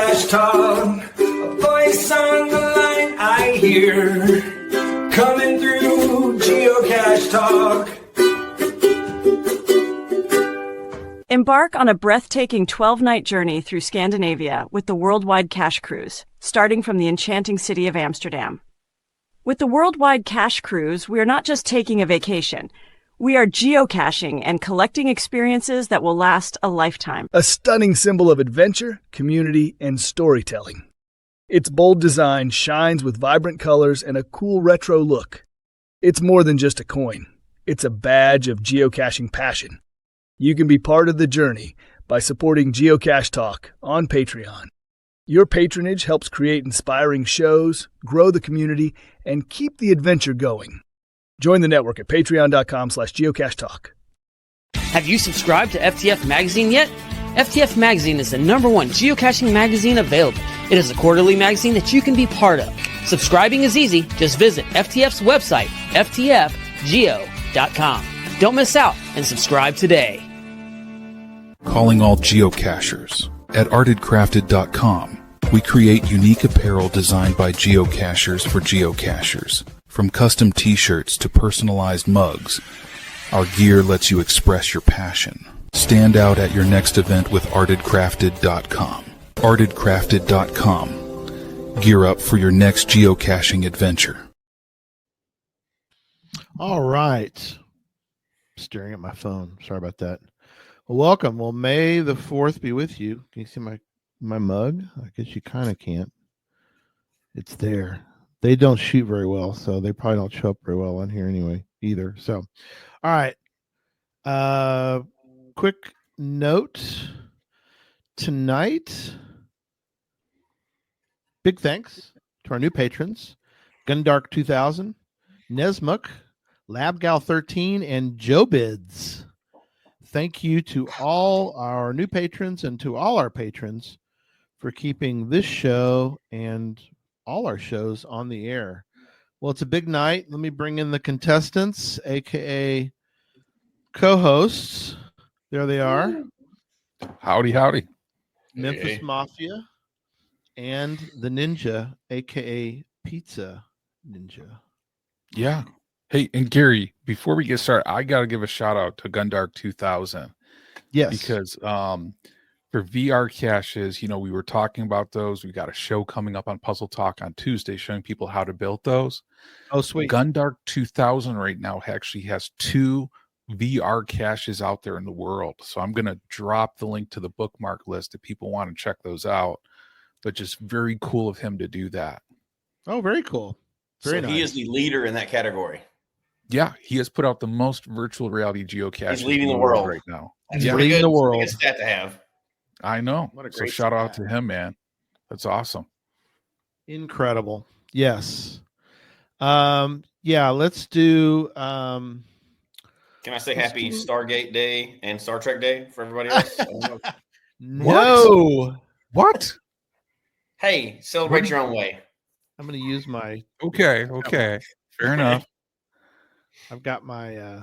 Geocache talk, a voice on the line I hear, coming through Geocache talk. Embark on a breathtaking 12-night journey through Scandinavia with the Worldwide Cache Cruise, starting from the enchanting city of Amsterdam. With the Worldwide Cache Cruise, we are not just taking a vacation. We are geocaching and collecting experiences that will last a lifetime. A stunning symbol of adventure, community, and storytelling. Its bold design shines with vibrant colors and a cool retro look. It's more than just a coin. It's a badge of geocaching passion. You can be part of the journey by supporting Geocache Talk on Patreon. Your patronage helps create inspiring shows, grow the community, and keep the adventure going. Join the network at patreon.com/geocachetalk. Have you subscribed to FTF Magazine yet? FTF Magazine is the #1 geocaching magazine available. It is a quarterly magazine that you can be part of. Subscribing is easy. Just visit FTF's website, ftfgeo.com. Don't miss out and subscribe today. Calling all geocachers. At artedcrafted.com, we create unique apparel designed by geocachers for geocachers. From custom t-shirts to personalized mugs, our gear lets you express your passion. Stand out at your next event with artedcrafted.com. artedcrafted.com. Gear up for your next geocaching adventure. All right. Staring at my phone. Sorry about that. Well, welcome. Well, May the 4th be with you. Can you see my mug? I guess you kind of can't. It's there. They don't shoot very well, so they probably don't show up very well on here anyway either. So, all right. Quick note. Tonight, big thanks to our new patrons, Gundark 2000, Nesmuk, LabGal13, and Joe Bids. Thank you to all our new patrons and to all our patrons for keeping this show and all our shows on the air. Well, it's a big night. Let me bring in the contestants, aka co-hosts. There they are. Howdy, howdy. Memfis Mafia and the Ninja, aka Pizza Ninja. Yeah. Hey, and Gary, before we get started, I got to give a shout out to Gundark 2000. Yes. Because for VR caches, we were talking about those. We got a show coming up on Puzzle Talk on Tuesday showing people how to build those. Oh, sweet. Gundark 2000 right now actually has 2 VR caches out there in the world. So I'm going to drop the link to the bookmark list if people want to check those out. But just very cool of him to do that. Oh, very cool. Very nice. He is the leader in that category. Yeah, he has put out the most virtual reality geocaches. He's leading the world right now. That's leading the world. It's stat to have. I know. What a So great shout out stat. to him, man. That's awesome. Incredible. Yes. Yeah, let's do Can I say happy Stargate Day and Star Trek Day for everybody else? no. What? Hey, celebrate your own way. I'm going to use my Okay. Fair enough. I've got my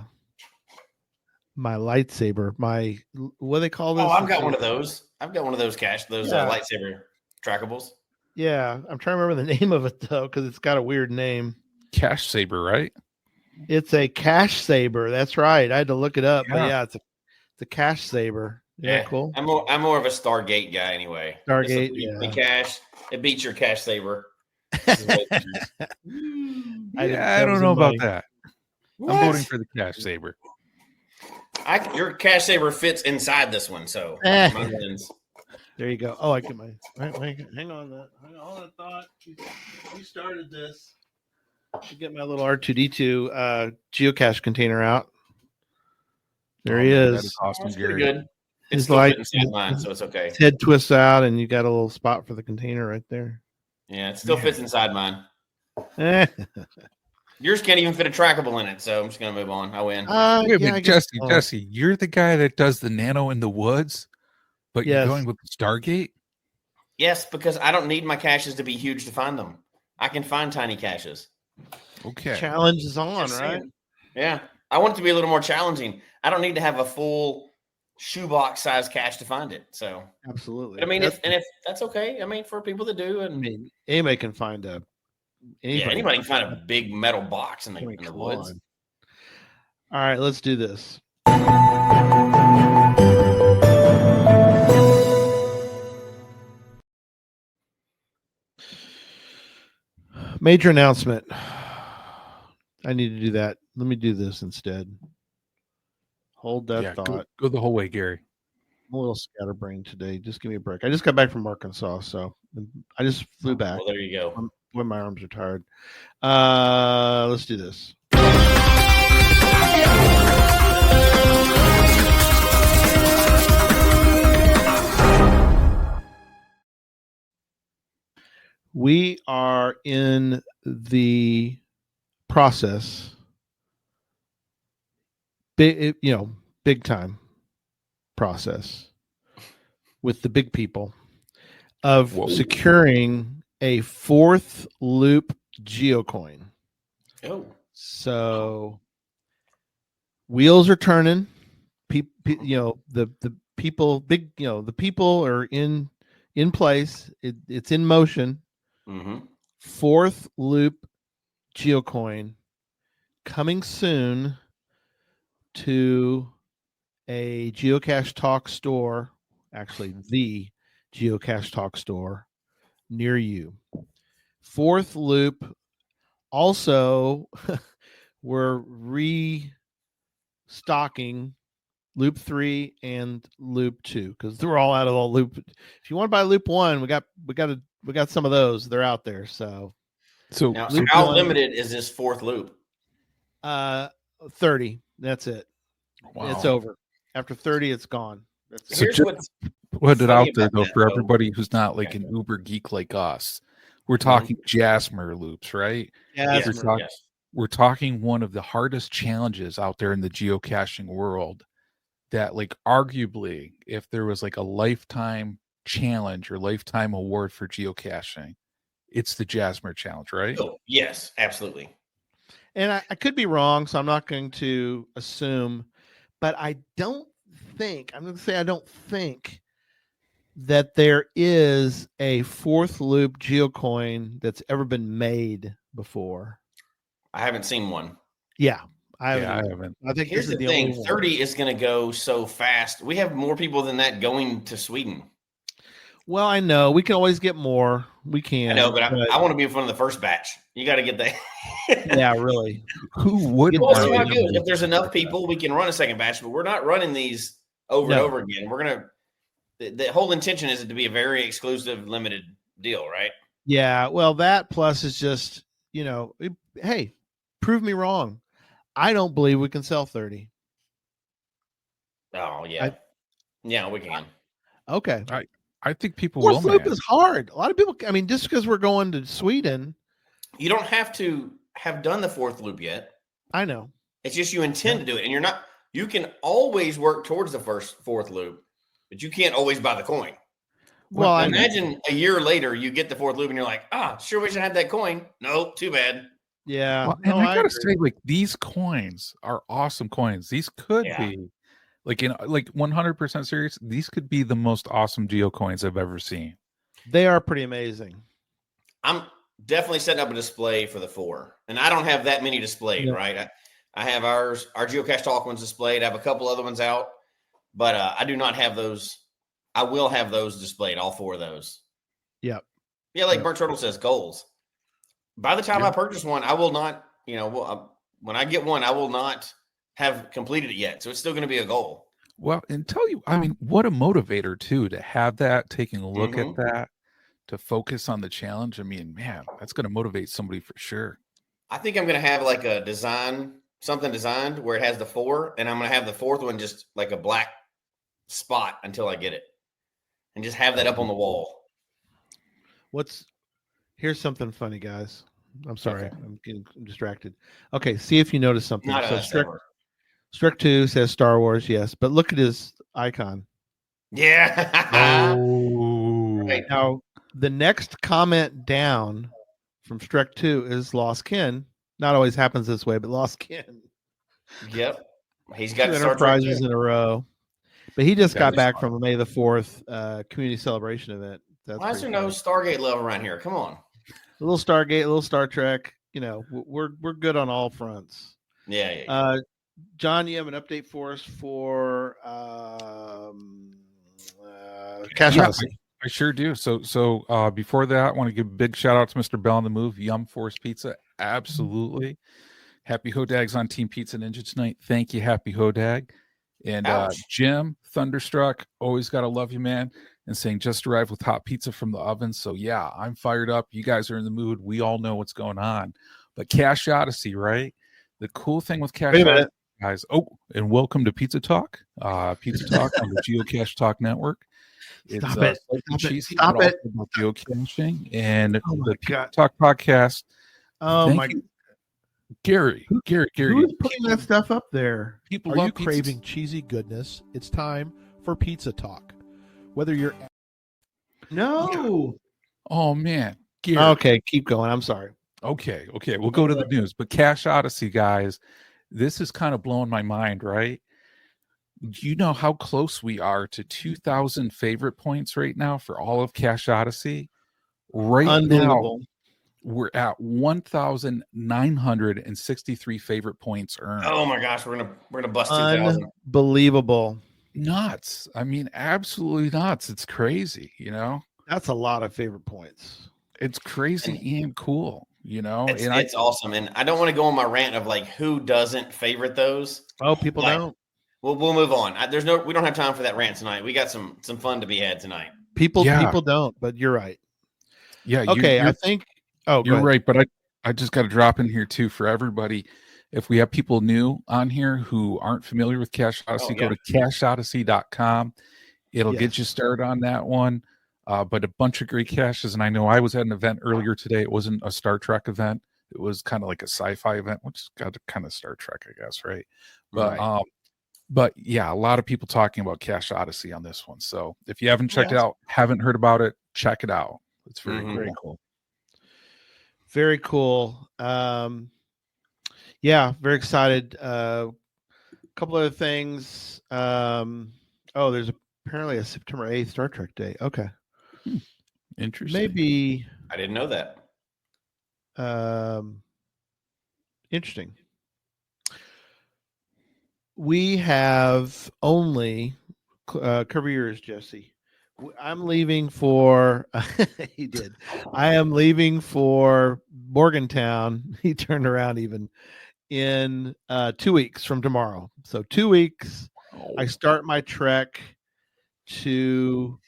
my lightsaber, my what do they call this? Oh, I've got one of those. I've got one of those Yeah. lightsaber trackables. Yeah, I'm trying to remember the name of it though cuz it's got a weird name. Cache saber, right? It's a cache saber. That's right. I had to look it up, but Yeah. yeah, it's a cache saber. Yeah, cool. I'm more of a Stargate guy anyway. Stargate, The yeah. cache. It beats your cache saber. I don't know about that. What? I'm voting for the cache saber. Your cache saber fits inside this one, so Eh. mine wins. There you go. Oh, I get my wait, hang on that. Hang on that thought. You started this. I get my little R2D2 geocache container out. There he man, is. that is awesome, That's pretty Gary. good. It's His still light- fitting inside mine, so it's okay. His head twists out, and you got a little spot for the container right there. Yeah, it still fits inside mine. Eh. Yours can't even fit a trackable in it, so I'm just gonna move on. I win. Wait a Yeah, minute, I guess so. Jesse, you're the guy that does the nano in the woods, but Yes. you're going with the Stargate? Yes, because I don't need my caches to be huge to find them. I can find tiny caches. Okay. Challenge is on, Just right? saying. Yeah, I want it to be a little more challenging. I don't need to have a full shoebox size cache to find it. So Absolutely. but, I mean, if that's okay, I mean, for people to do, I and mean, anybody can find anybody can find a big metal box in I mean, the come woods. on. All right, let's do this. Major announcement. I need to do that. Let me do this instead. Hold that thought. Go the whole way, Gary. I'm a little scatterbrained today. Just give me a break. I just got back from Arkansas, so I just flew back. Well, there you go. When my arms are tired. Let's do this. We are in the process, big time process with the big people of securing a 4th loop geocoin. Oh, so wheels are turning. The people, the people are in place. It's in motion. Mm-hmm. 4th loop geocoin coming soon to a Geocache Talk store, actually the Geocache Talk store near you. 4th loop. Also, we're restocking loop 3 and loop 2 because they're all out of all loop. If you want to buy loop 1, we got some of those. They're out there. So now, how limited is this 4th loop? 30. That's it. Wow. It's over. After 30, it's gone. That's So Here's just put it out there though for everybody who's not like an uber geek like us. We're talking Jasmer loops, right? Yeah, we're talking one of the hardest challenges out there in the geocaching world. That, like, arguably, if there was like a lifetime challenge or lifetime award for geocaching, it's the Jasmer challenge, right? Oh, yes, absolutely. And I could be wrong, so I'm not going to assume, but I don't think that there is a 4th loop geocoin that's ever been made before. I haven't seen one. Yeah, I haven't. I think here's this is the only thing: one. 30 is going to go so fast. We have more people than that going to Sweden. Well, I know we can always get more. We can. I know, but I want to be in front of the first batch. You got to get that. Yeah, really. Who would? Well, see how it goes. If there's enough people, we can run a second batch. But we're not running these over and over again. We're gonna. The whole intention is it to be a very exclusive, limited deal, right? Yeah. Well, that plus is just hey, prove me wrong. I don't believe we can sell 30. Oh yeah, yeah, we can. Okay. I think people 4th will. loop is hard. A lot of people. I mean, just because we're going to Sweden, you don't have to have done the 4th loop yet. I know. It's just you intend to do it, and you're not. You can always work towards the 4th loop, but you can't always buy the coin. Well, I imagine a year later you get the 4th loop, and you're like, sure wish I had that coin. No, too bad. Yeah. Well, and I gotta say, like, these coins are awesome coins. These could be like 100% serious. These could be the most awesome geocoins I've ever seen. They are pretty amazing. I'm definitely setting up a display for the 4, and I don't have that many displayed, right? I have our Geocache Talk ones displayed. I have a couple other ones out, but I do not have those. I will have those displayed, all 4 of those. Yep. Yeah, like Burnt Turtle says, goals. By the time I purchase one, I will not, when I get one, I will not have completed it yet. So it's still going to be a goal. Well, and tell you, I mean, what a motivator too, to have that, taking a look at that, to focus on the challenge. I mean, man, that's going to motivate somebody for sure. I think I'm going to have like a something designed where it has the 4, and I'm going to have the 4th one just like a black spot until I get it, and just have that up on the wall. Here's something funny, guys. I'm sorry. Okay. I'm getting distracted. Okay. See if you notice something. Strict 2 says Star Wars. Yes. But look at his icon. Yeah. Right. Now, the next comment down from Strict 2 is Lost Kin. Not always happens this way, but Lost Kin. Yep. He's got 2 enterprises in a row. But he just Okay, got this back one. from a May the 4th community celebration event. That's Why is pretty there no cool. Stargate love around here? Come on. A little Stargate, a little Star Trek. You know, we're good on all fronts. Yeah. John, you have an update for us for Cache Odyssey. I sure do. So before that, I want to give a big shout out to Mr. Bell on the Move, Yum Force Pizza. Absolutely. Happy Hodag's on Team Pizza Ninja tonight. Thank you, Happy Hodag. And Jim Thunderstruck, always gotta love you, man. And saying just arrived with hot pizza from the oven. So yeah, I'm fired up. You guys are in the mood. We all know what's going on. But Cache Odyssey, right? The cool thing with Cache Odyssey, guys. Oh, and welcome to Pizza Talk. Pizza Talk on the Geocache Talk Network. It's cheesy, but also about geocaching and the Pizza Talk podcast. Oh my Gary. Who's putting that stuff up there? People Are love you pizza. craving cheesy goodness? It's time for Pizza Talk. Whether you're Oh man. Gary. Okay, keep going. I'm sorry. Okay. We'll go to the news. But Cache Odyssey, guys, this is kind of blowing my mind, right? Do you know how close we are to 2,000 favorite points right now for all of Cache Odyssey? Right now, we're at 1,963 favorite points earned. Oh my gosh, we're gonna bust 2,000. Unbelievable. Nuts. I mean, absolutely nuts. It's crazy, you know? That's a lot of favorite points. It's crazy and cool, you know? It's awesome. And I don't want to go on my rant of like who doesn't favorite those. Oh, people don't. We'll move on. We don't have time for that rant tonight. We got some fun to be had tonight. People don't, but you're right. Yeah. Okay, I think. Oh, you're right, but I just got to drop in here too for everybody. If we have people new on here who aren't familiar with Cache Odyssey, go to cacheodyssey.com. It'll get you started on that one. But a bunch of great caches, and I know I was at an event earlier today. It wasn't a Star Trek event. It was kind of like a sci-fi event, which got kind of Star Trek, I guess, right? But yeah, a lot of people talking about Cache Odyssey on this one. So if you haven't checked it out, haven't heard about it, check it out. It's very cool. Very cool. Yeah, very excited. A couple other things. There's apparently a September 8th Star Trek Day. Okay. Interesting. Maybe I didn't know that. Interesting. We have only cover your ears, Jesse. I'm leaving for he did. I am leaving for Morgantown. He turned around even in 2 weeks from tomorrow. So 2 weeks. I start my trek to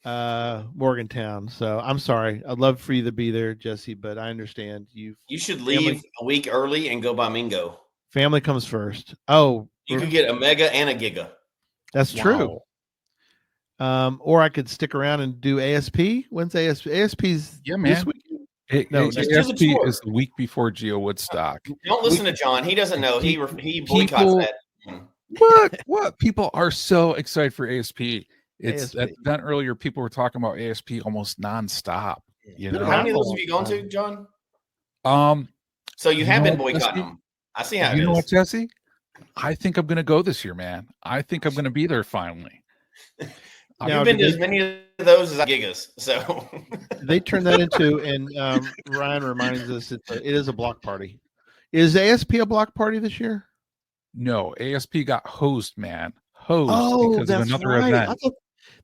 Morgantown. So I'm sorry. I'd love for you to be there, Jesse, but I understand you should leave a week early and go by Mingo. Family comes first. Oh, you could get a mega and a giga. That's true. Or I could stick around and do ASP. When's ASP? ASP's this weekend? ASP is the week before Geo Woodstock. Don't listen to John. He doesn't know. He boycotts that. What? People are so excited for ASP. It's ASP. that event earlier. People were talking about ASP almost nonstop. You know, how many of those have you gone to, John? So you have been boycotting them. I see how it is. You know what, Jesse? I think I'm going to go this year, man. I think I'm going to be there finally. You've been to as many of those as gigas. So they turned that into, and Ryan reminds us it is a block party. Is ASP a block party this year? No, ASP got hosed, man. Hosed because of another event.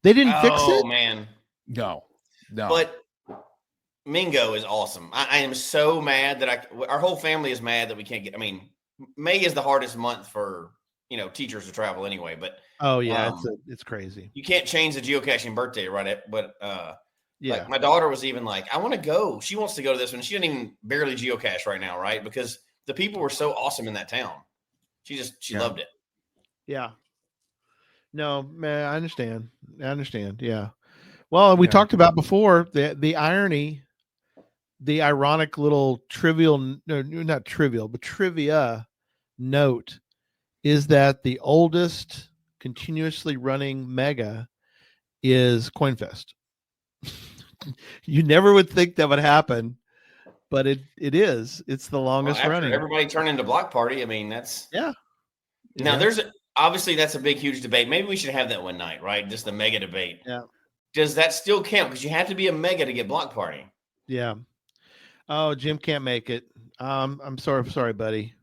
They didn't fix it? Oh, man. No. But Mingo is awesome. I am so mad that our whole family is mad that we can't get. I mean, May is the hardest month for teachers to travel anyway. But it's crazy. You can't change the geocaching birthday, right? But like my daughter was even like, I want to go. She wants to go to this one. She didn't even barely geocache right now, right? Because the people were so awesome in that town. She loved it. Yeah. No, man, I understand. Yeah. Well, we talked about before the irony, the ironic little trivia note is that the oldest continuously running mega is CoinFest. You never would think that would happen, but it is. It's the longest running. Everybody turned into Block Party. I mean, that's yeah. Now obviously that's a big, huge debate. Maybe we should have that one night, right? Just the mega debate. Yeah. Does that still count? Because you have to be a mega to get block party. Yeah. Oh, Jim can't make it. I'm sorry, buddy.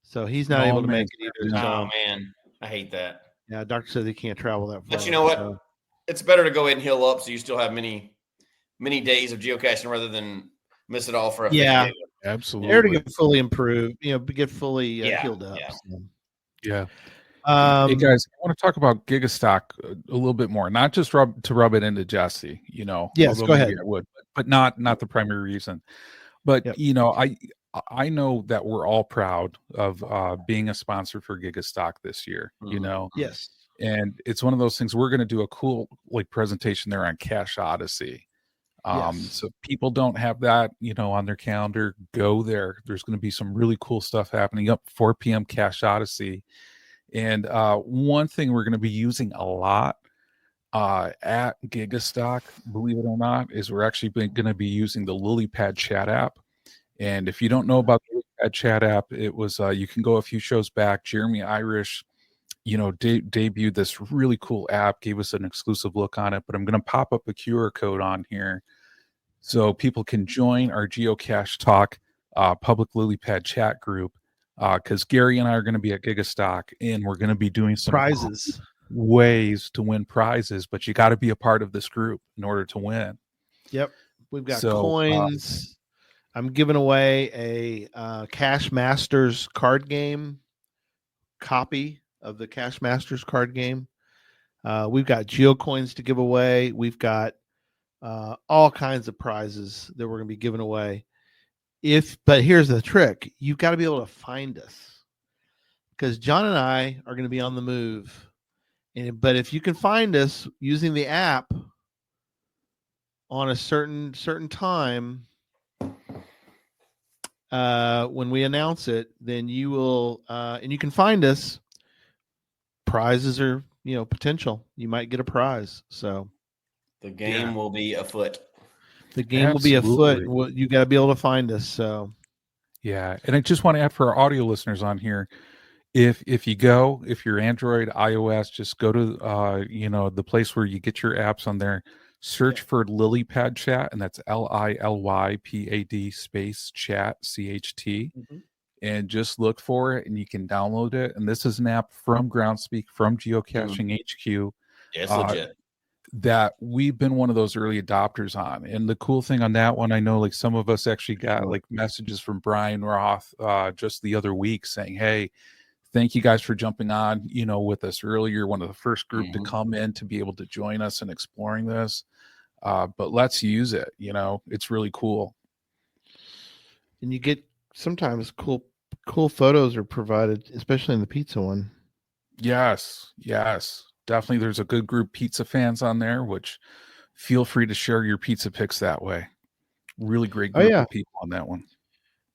So he's not able to make it either. Oh So, man, I hate that. yeah, doctor says he can't travel that far. But you know what? So. It's better to go ahead and heal up so you still have many days of geocaching rather than miss it all for a Yeah. Absolutely. There to get fully improved, get fully healed up. Yeah. So. Yeah. Hey guys, I want to talk about Gigastock a little bit more, not just rub it into Jesse, Yes, go ahead. I would, but not the primary reason. But I know that we're all proud of being a sponsor for Gigastock this year, Yes. and it's one of those things. We're going to do a cool presentation there on Cache Odyssey. So if people don't have that, on their calendar, go there. There's going to be some really cool stuff happening up 4 p.m. Cache Odyssey. And one thing we're going to be using a lot at Gigastock, believe it or not, is we're actually going to be using the LilyPad chat app. And if you don't know about the LilyPad chat app, it was you can go a few shows back. Jeremy Irish, debuted this really cool app, gave us an exclusive look on it. But I'm going to pop up a QR code on here so people can join our Geocache Talk public LilyPad chat group. Because Gary and I are going to be at Gigastock, and we're going to be doing some prizes, ways to win prizes, but you got to be a part of this group in order to win. Yep, we've got coins. I'm giving away a Cache Masters card game copy of the Cache Masters card game. We've got geocoins to give away. We've got all kinds of prizes that we're going to be giving away. But here's the trick. You've got to be able to find us, because John and I are going to be on the move. But if you can find us using the app on a certain time, when we announce it, then you will, and you can find us. Prizes are, potential. You might get a prize. So the game will be afoot. The game will be afoot. You got to be able to find us. So, yeah. And I just want to add for our audio listeners on here, if you're Android, iOS, just go to the place where you get your apps on there. Search for LilyPad Chat, and that's LilyPad space chat CHT, and just look for it, and you can download it. And this is an app from Groundspeak, from Geocaching HQ. Yeah, it's legit. That we've been one of those early adopters on. And the cool thing on that one, I know some of us actually got messages from Brian Roth just the other week saying, hey, thank you guys for jumping on, with us earlier, one of the first group to come in to be able to join us in exploring this. But let's use it. It's really cool. And you get sometimes cool photos are provided, especially in the pizza one. Yes. Definitely, there's a good group pizza fans on there, which feel free to share your pizza pics that way. Really great group of people on that one.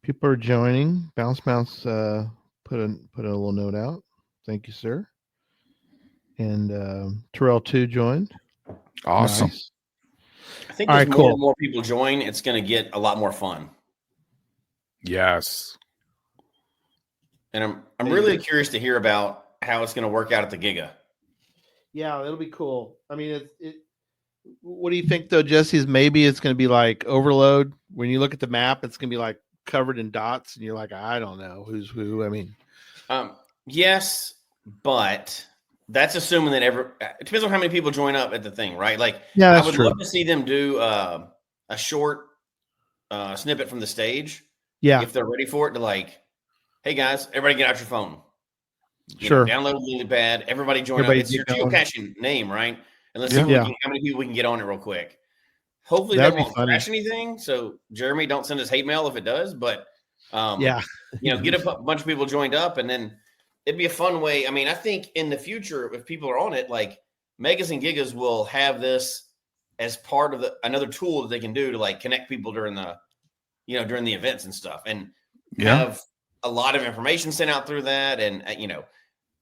People are joining. Bounce put a little note out. Thank you, sir. And Terrell 2 joined. Awesome. Nice. I think as more and more people join, it's going to get a lot more fun. Yes. And I'm really curious to hear about how it's going to work out at the Giga. Yeah, it'll be cool. I mean, what do you think though, Jesse? Maybe it's going to be like overload. When you look at the map, it's going to be like covered in dots, and you're like, I don't know who's who. I mean, yes, but that's assuming that it depends on how many people join up at the thing, right? Like, I would love to see them do a short snippet from the stage. Yeah, if they're ready for it, to like, hey guys, everybody get out your phone. Download LilyPad. Everybody join up. It's your geocaching name, right? And let's see how many people we can get on it real quick. Hopefully that won't crash anything. So Jeremy, don't send us hate mail if it does. But get a bunch of people joined up, and then it'd be a fun way. I mean, I think in the future, if people are on it, like Megas and Gigas will have this as part of another tool that they can do to like connect people during the events and stuff, and have a lot of information sent out through that. And,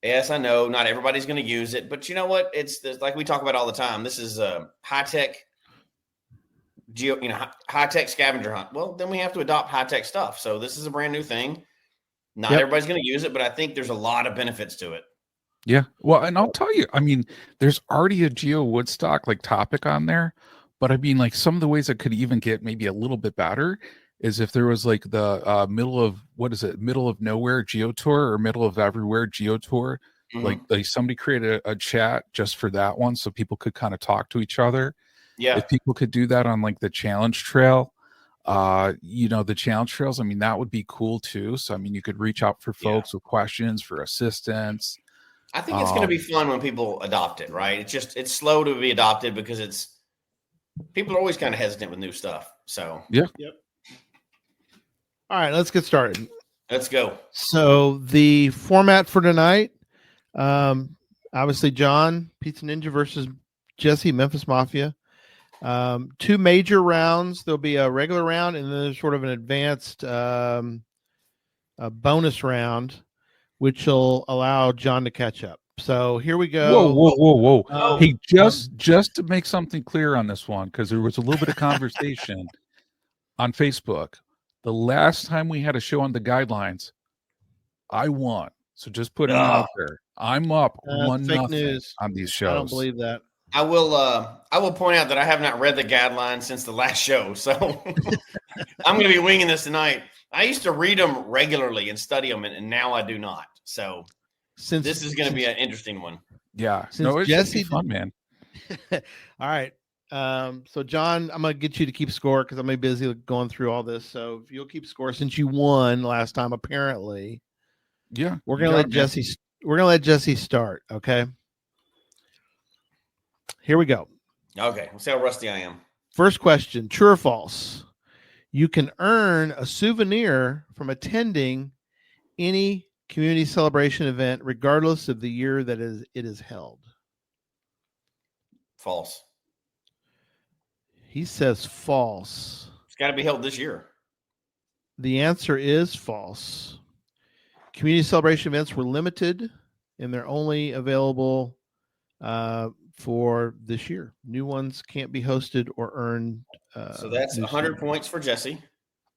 yes, I know not everybody's going to use it, but you know what? It's like we talk about all the time. This is a high-tech high-tech scavenger hunt. Well, then we have to adopt high-tech stuff. So this is a brand new thing. Not everybody's going to use it, but I think there's a lot of benefits to it. Yeah. Well, and I'll tell you, I mean, there's already a Geo Woodstock like topic on there, but I mean, like some of the ways that could even get maybe a little bit better is if there was like the middle of nowhere Geo Tour or middle of everywhere Geo Tour. Like somebody created a chat just for that one so people could kind of talk to each other. Yeah. If people could do that on like the challenge trail, the challenge trails, I mean, that would be cool too. So I mean, you could reach out for folks with questions, for assistance. I think it's going to be fun when people adopt it, right? It's slow to be adopted because people are always kind of hesitant with new stuff. So yeah. Yep. All right, let's get started. Let's go. So the format for tonight, obviously John, Pizza Ninja versus Jesse, Memfis Mafia. 2 major rounds. There'll be a regular round and then there's sort of an advanced a bonus round, which will allow John to catch up. So here we go. Whoa. Hey, just to make something clear on this one, because there was a little bit of conversation on Facebook. The last time we had a show on the guidelines, I won. So just putting it out there. I'm up 1-0 on these shows. I don't believe that. I will point out that I have not read the guidelines since the last show, so I'm going to be winging this tonight. I used to read them regularly and study them, and now I do not. So this is going to be an interesting one. Yeah. Since Jesse, fun, man. All right. So John, I'm going to get you to keep score because I'm going to be busy going through all this. So if you'll keep score since you won last time, apparently. Yeah. We're going to let Jesse. We're going to let Jesse start. Okay. Here we go. Okay. Let's see how rusty I am. First question: true or false? You can earn a souvenir from attending any community celebration event, regardless of the year that it is held. False. He says false. It's got to be held this year. The answer is false. Community celebration events were limited, and they're only available for this year. New ones can't be hosted or earned. So that's 100 points for Jesse.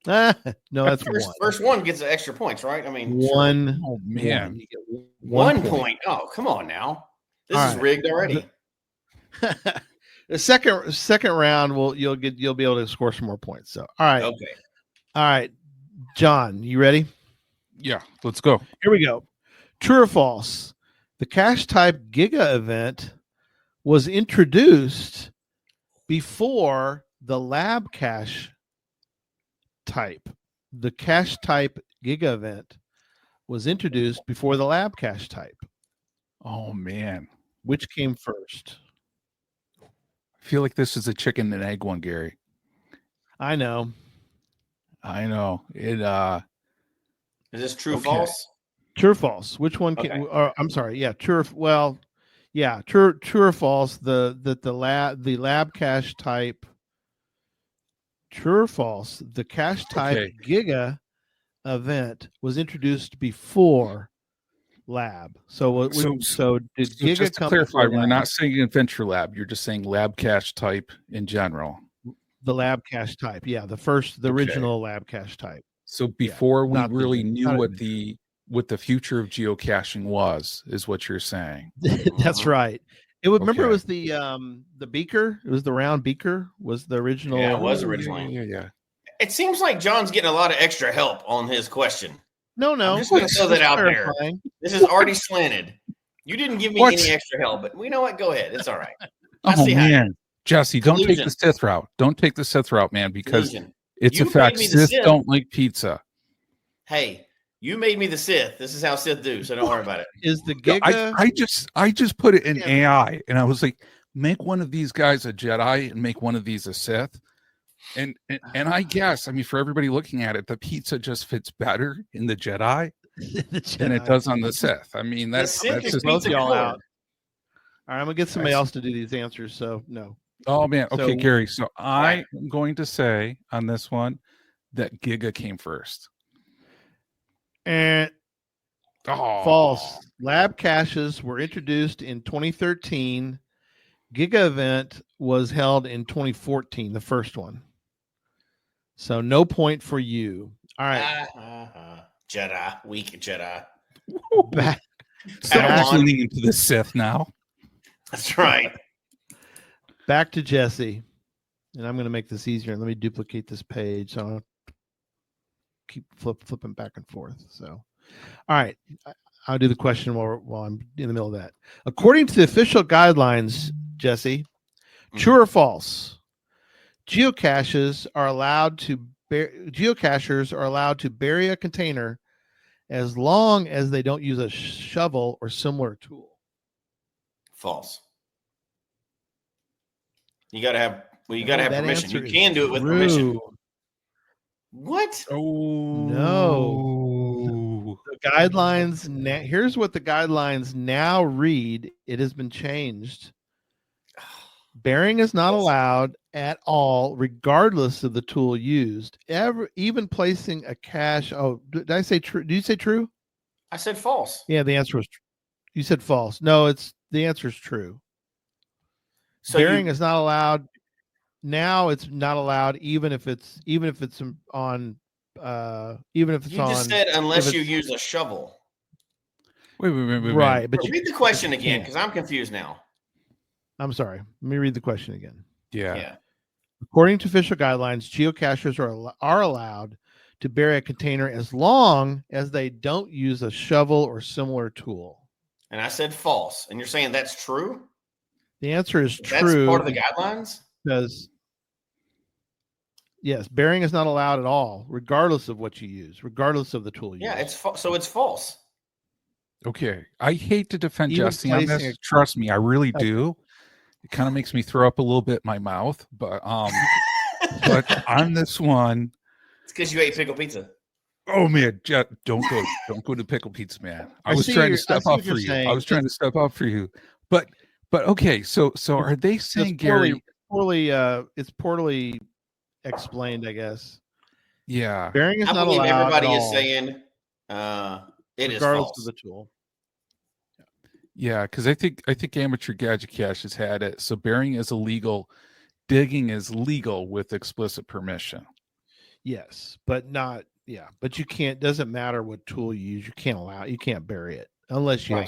No, that's first one gets extra points, right? I mean, one. Oh man, you get 1 point. Oh, come on now. This is rigged already. The second round, you'll be able to score some more points. So, all right. Okay. All right. John, you ready? Yeah, let's go. Here we go. True or false? The cache type Giga event was introduced before the lab cache type. The cache type Giga event was introduced before the lab cache type. Oh man, which came first? I feel like this is a chicken and egg one, Gary. I know. It is this true or false? True or false? Which one can I'm sorry, yeah, true or false, the lab cache type. True or false? The cache type Giga event was introduced before lab. So did Giga just to come clarify, we're not saying adventure lab, you're just saying lab cache type in general. The lab cache type, yeah, the original lab cache type. So before we really knew what the future of geocaching was, is what you're saying. That's right. It was the beaker. It was the round beaker. Was the original? Yeah, it was originally. Yeah. It seems like John's getting a lot of extra help on his question. No. I'm just going to throw that out there. This is already slanted. You didn't give me any extra help, but you know what? Go ahead. It's all right. Oh man, Jesse, don't take the Sith route. Don't take the Sith route, man, because it's a fact. Sith don't like pizza. Hey, you made me the Sith. This is how Sith do, so don't worry about it. Is the Giga? I just put it in AI, and I was like, make one of these guys a Jedi and make one of these a Sith. And I guess, I mean, for everybody looking at it, the pizza just fits better in the Jedi than it does on the Sith. I mean, that's just both y'all out. All right, I'm gonna get somebody else to do these answers. So no. Oh man, okay, Gary. So I am going to say on this one that Giga came first. And false. Lab caches were introduced in 2013. Giga event was held in 2014, the first one. So no point for you. All right. Jedi, weak Jedi. So I'm Padawan. leaning into the Sith now. That's right. Back to Jesse. And I'm going to make this easier. Let me duplicate this page so I don't keep flipping back and forth. So, all right. I'll do the question while I'm in the middle of that. According to the official guidelines, Jesse, true or false? Geocachers are allowed to bury a container as long as they don't use a shovel or similar tool. False. You got to have permission. You can do it with true. permission. What? Oh no! The guidelines. Here's what the guidelines now read. It has been changed. Burying is not allowed at all, regardless of the tool used. Even placing a cache. Oh, did I say true? Did you say true? I said false. Yeah, the answer was. You said false. No, the answer is true. So burying is not allowed. Now it's not allowed, even if it's on. You just said unless you use a shovel. Wait. Right, but read the question again because I'm confused now. I'm sorry. Let me read the question again. Yeah. According to official guidelines, geocachers are allowed to bury a container as long as they don't use a shovel or similar tool. And I said false. And you're saying that's true? The answer is true. That's part of the guidelines? Because yes, burying is not allowed at all, regardless of what you use, regardless of the tool you use. So it's false. Okay. I hate to defend Even Jesse on this. Trust me, I really do. It kind of makes me throw up a little bit in my mouth, but but on this one, it's because you ate pickle pizza. Oh man, don't go to pickle pizza, man. I was trying to step up for you. I was trying to step up for you, but okay. So are they saying Gary? It's poorly explained, I guess. Yeah, burying is I not believe allowed. Everybody is saying it is false. Of the tool. Yeah, because I think Amateur Gadget Cache has had it. So burying is illegal, digging is legal with explicit permission. Yes, but not. Yeah, but you can't. Doesn't matter what tool you use. You can't bury it unless you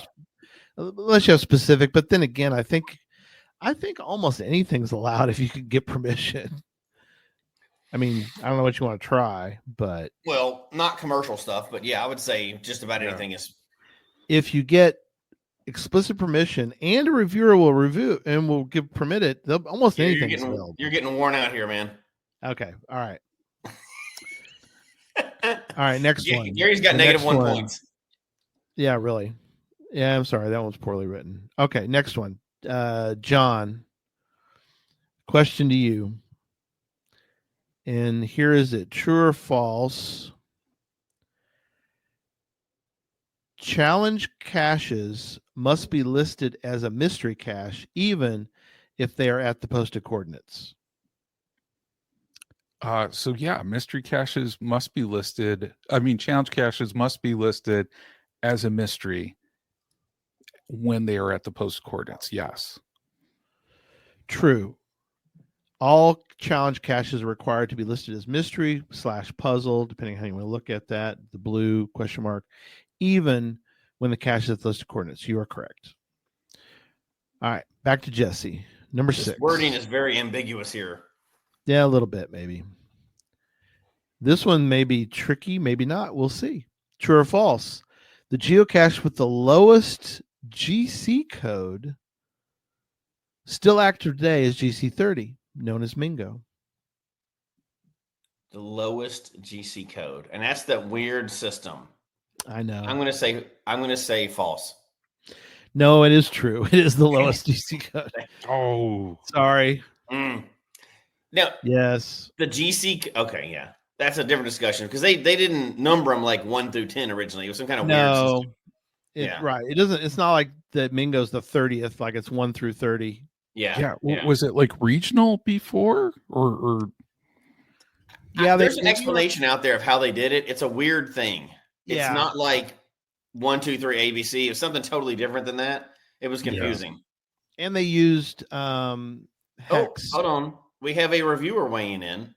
have specific. But then again, I think almost anything's allowed if you can get permission. I mean, I don't know what you want to try, but not commercial stuff, but yeah, I would say just about anything is. If you get explicit permission and a reviewer will review and will give permitted, almost anything is available. You're getting worn out here, man. Okay, all right. All right, next one. Gary's got negative 1 points. Yeah, really. Yeah, I'm sorry. That one's poorly written. Okay, next one. John, question to you. And here is it. True or false? Challenge caches must be listed as a mystery cache, even if they are at the posted coordinates. So yeah, mystery caches must be listed. I mean, challenge caches must be listed as a mystery when they are at the post coordinates. Yes. True. All challenge caches are required to be listed as mystery / puzzle, depending on how you want to look at that. The blue question mark, even when the cache is at the listed coordinates. You are correct. All right, back to Jesse. Number 6. Wording is very ambiguous here. Yeah, a little bit, maybe. This one may be tricky, maybe not. We'll see. True or false? The geocache with the lowest GC code still active today is GC30, known as Mingo. The lowest GC code, and that's that weird system. I know. I'm going to say false. No, it is true. It is the lowest GC code. Oh, sorry. Now, yes, the GC. Okay, yeah, that's a different discussion because they didn't number them like 1 through 10 originally. It was some kind of weird system. Yeah, right. It doesn't. It's not like the Mingo's the 30th, like it's 1 through 30. Yeah. Was it like regional before or? Yeah, there's an explanation out there of how they did it. It's a weird thing. It's not like 1, 2, 3 ABC. It was something totally different than that. It was confusing. And they used hex. Oh, hold on. We have a reviewer weighing in.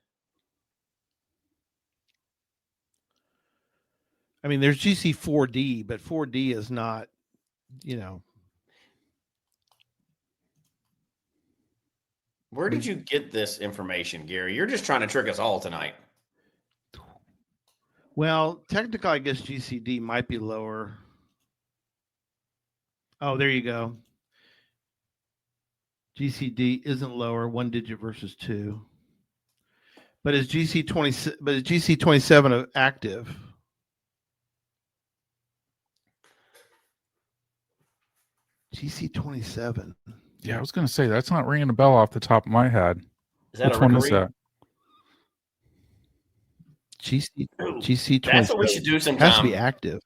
I mean, there's GC4D, but 4D is not you know. Where did you get this information, Gary? You're just trying to trick us all tonight. Well, technically, I guess GCD might be lower. Oh, there you go. GCD isn't lower, 1 digit versus 2. But is GC27 active? GC27. Yeah, I was going to say that's not ringing a bell off the top of my head. Is that Which a one is rookery? that? GC27. That's what we should do sometime. Has to be active.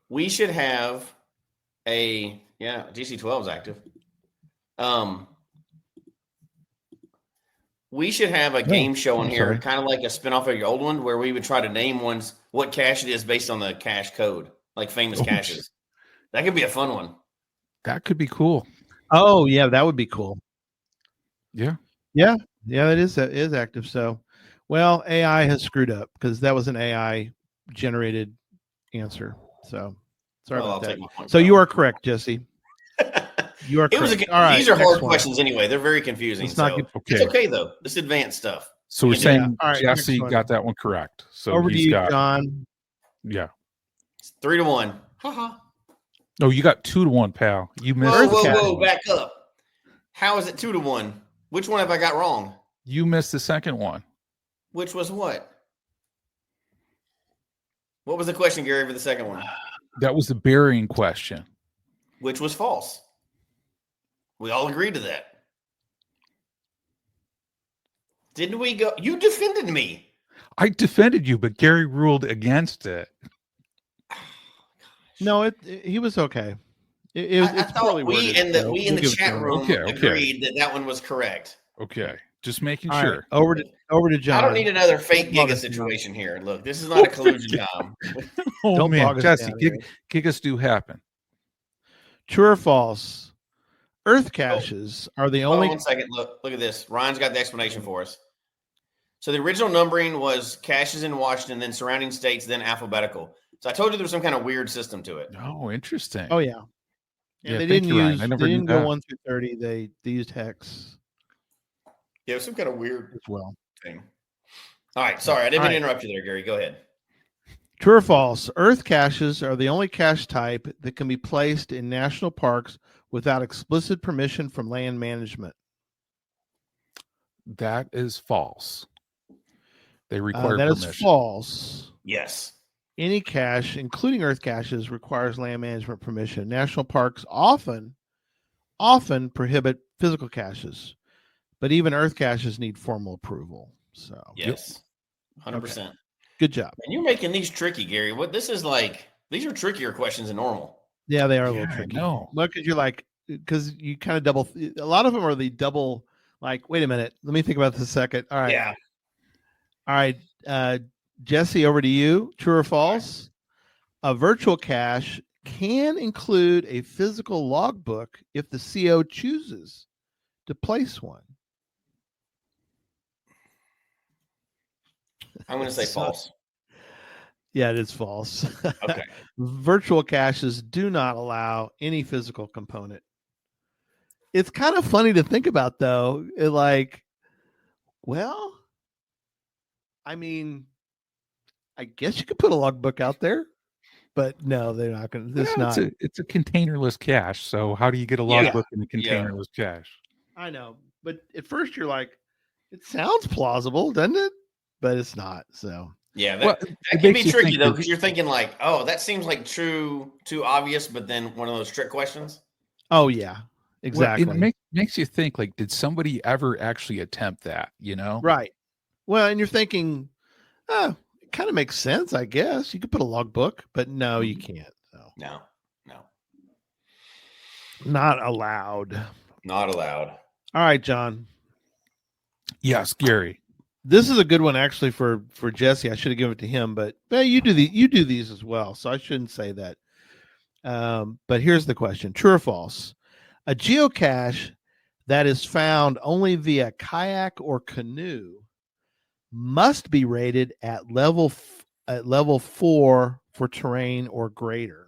We should have GC12 is active. We should have a game show on here, kind of like a spinoff of your old one, where we would try to name ones what cache it is based on the cache code, like famous caches. That could be a fun one. That could be cool. Oh yeah, that would be cool. Yeah. It is active. So, well, AI has screwed up because that was an AI generated answer. So sorry about that. So you are correct, Jesse. You are correct. All right, these are hard questions anyway. They're very confusing. It's okay though. This advanced stuff. So we're saying All right, Jesse got that one correct. So over to you, John. Yeah. It's 3-1. Haha. No, you got 2-1, pal. You missed. Whoa! Back up. How is it 2-1? Which one have I got wrong? You missed the second one. Which was what? What was the question, Gary, for the second one? That was the burying question. Which was false. We all agreed to that. Didn't we go? You defended me. I defended you, but Gary ruled against it. No, he was okay. I thought we in the chat room agreed that one was correct. Okay, just making all sure. Right, over to John. I don't need another fake Giga situation here. Look, this is not a collusion time. Oh man, Jesse, Gigas do happen. True or false? Earth caches are the only. Hold on 1 second. Look at this. Ryan's got the explanation for us. So the original numbering was caches in Washington, then surrounding states, then alphabetical. So I told you there was some kind of weird system to it. Oh, interesting. Oh yeah. Yeah, they didn't use. They didn't go 1 through 30. They used hex. Yeah, it was some kind of weird as well thing. All right, sorry, I didn't mean to interrupt you there, Gary. Go ahead. True or false? Earth caches are the only cache type that can be placed in national parks without explicit permission from land management. That is false. They require that permission. Is false. Yes. Any cache, including earth caches, requires land management permission. National parks often prohibit physical caches, but even earth caches need formal approval. So yes, 100%. Okay. Good job. And you're making these tricky, Gary. What this is like? These are trickier questions than normal. Yeah, they are a little tricky. No, look, because you kind of double. A lot of them are the double. Like, wait a minute, let me think about this a second. All right. Yeah. All right, Jesse, over to you. True or false? A virtual cache can include a physical logbook if the CO chooses to place one. I'm going to say false. Yeah, it is false. Okay. Virtual caches do not allow any physical component. It's kind of funny to think about, though. I mean, I guess you could put a logbook out there, but no, they're not going to. It's a containerless cache. So how do you get a logbook in a containerless cache? I know, but at first you're like, it sounds plausible, doesn't it? But it's not. So yeah, that can be tricky though, because you're thinking like, oh, that seems like too obvious, but then one of those trick questions. Oh yeah, exactly. Well, it makes you think, like, did somebody ever actually attempt that? You know, right? Well, and you're thinking, it kind of makes sense, I guess. You could put a logbook, but no, you can't. So. No, not allowed. Not allowed. All right, John. Yes, Gary. This is a good one actually for Jesse. I should have given it to him, but you do these as well, so I shouldn't say that. But here's the question: true or false? A geocache that is found only via kayak or canoe must be rated at level 4 for terrain or greater.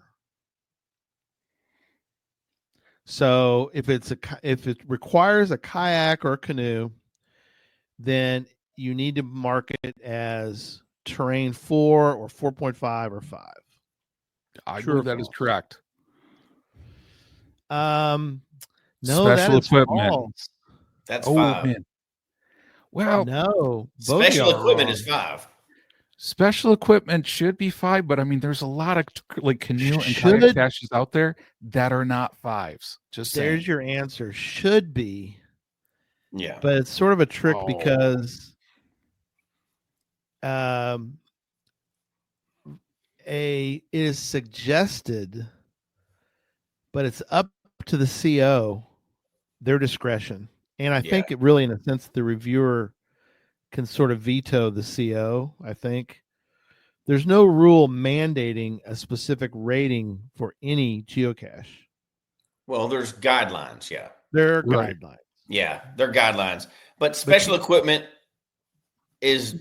So if if it requires a kayak or a canoe, then you need to mark it as terrain 4 or 4.5 or 5. I True or believe that is false? correct. No, that Special is equipment. false. That's Oh 5. man. Well, No, both of Special y'all are equipment wrong. is 5. special equipment should be 5, but I mean, there's a lot of like canoe and kayak Should. caches out there that are not 5s. Just saying. There's your answer. Should be, Yeah. but it's sort of a trick Oh. because it is suggested, but it's up to the CO, their discretion. And I think it really, in a sense, the reviewer can sort of veto the CO. I think there's no rule mandating a specific rating for any geocache. Well, there's guidelines. Yeah. There are Right. guidelines. Yeah. They're guidelines. But special equipment is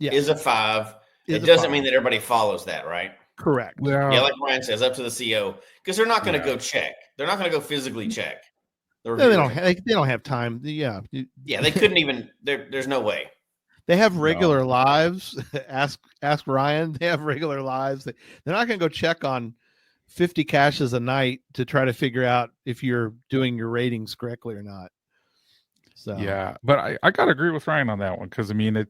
a 5. It doesn't mean that everybody follows that, right? Correct. Well, Yeah, like Ryan says, up to the CO, because they're not going to go check. They're not going to go physically check. They don't have time. Yeah. Yeah, they couldn't even. There's no way. They have regular lives. Ask Ryan. They have regular lives. They're not going to go check on 50 caches a night to try to figure out if you're doing your ratings correctly or not. So yeah, but I gotta agree with Ryan on that one, because I mean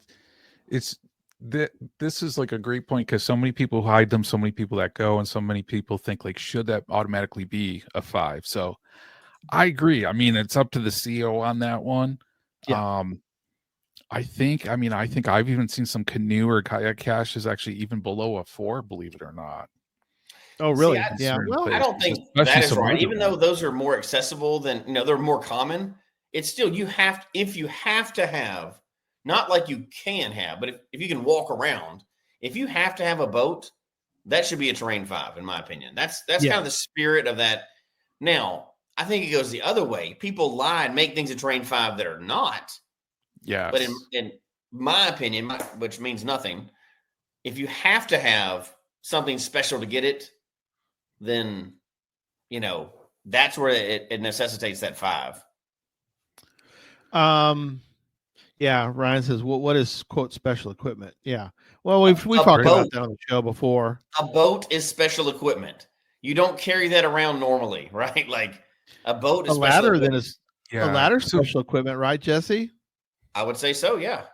it's this is like a great point, because so many people hide them, so many people that go, and so many people think like, should that automatically be a 5? So I agree. I mean, it's up to the CO on that one. Yeah. I think I've even seen some canoe or kayak caches actually even below a 4, believe it or not. Oh, really? See, yeah. Well, I don't think that is right. Even though those are more accessible than, they're more common, it's still, if you have to have, not like you can have, but if you can walk around, if you have to have a boat, that should be a terrain 5, in my opinion. That's kind of the spirit of that. Now, I think it goes the other way. People lie and make things a terrain 5 that are not. Yeah. But in my opinion, which means nothing, if you have to have something special to get it, then, that's where it necessitates that 5. Yeah, Ryan says, what is, quote, special equipment? Yeah. Well, we talked about that on the show before. A boat is special equipment. You don't carry that around normally, right? Like a boat is a ladder, then is a ladder special equipment, right, Jesse? I would say so, yeah.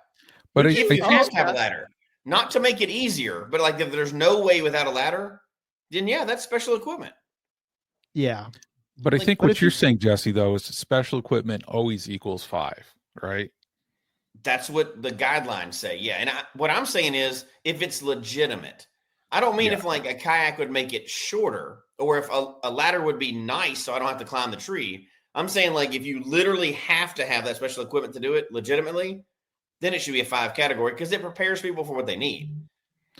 But if you have to have a ladder, not to make it easier, but like if there's no way without a ladder, then that's special equipment. Yeah. But I think what you're saying, Jesse, though, is special equipment always equals 5, right? That's what the guidelines say. Yeah. And what I'm saying is, if it's legitimate, I don't mean if like a kayak would make it shorter, or if a ladder would be nice so I don't have to climb the tree. I'm saying like if you literally have to have that special equipment to do it legitimately, then it should be a 5 category, because it prepares people for what they need,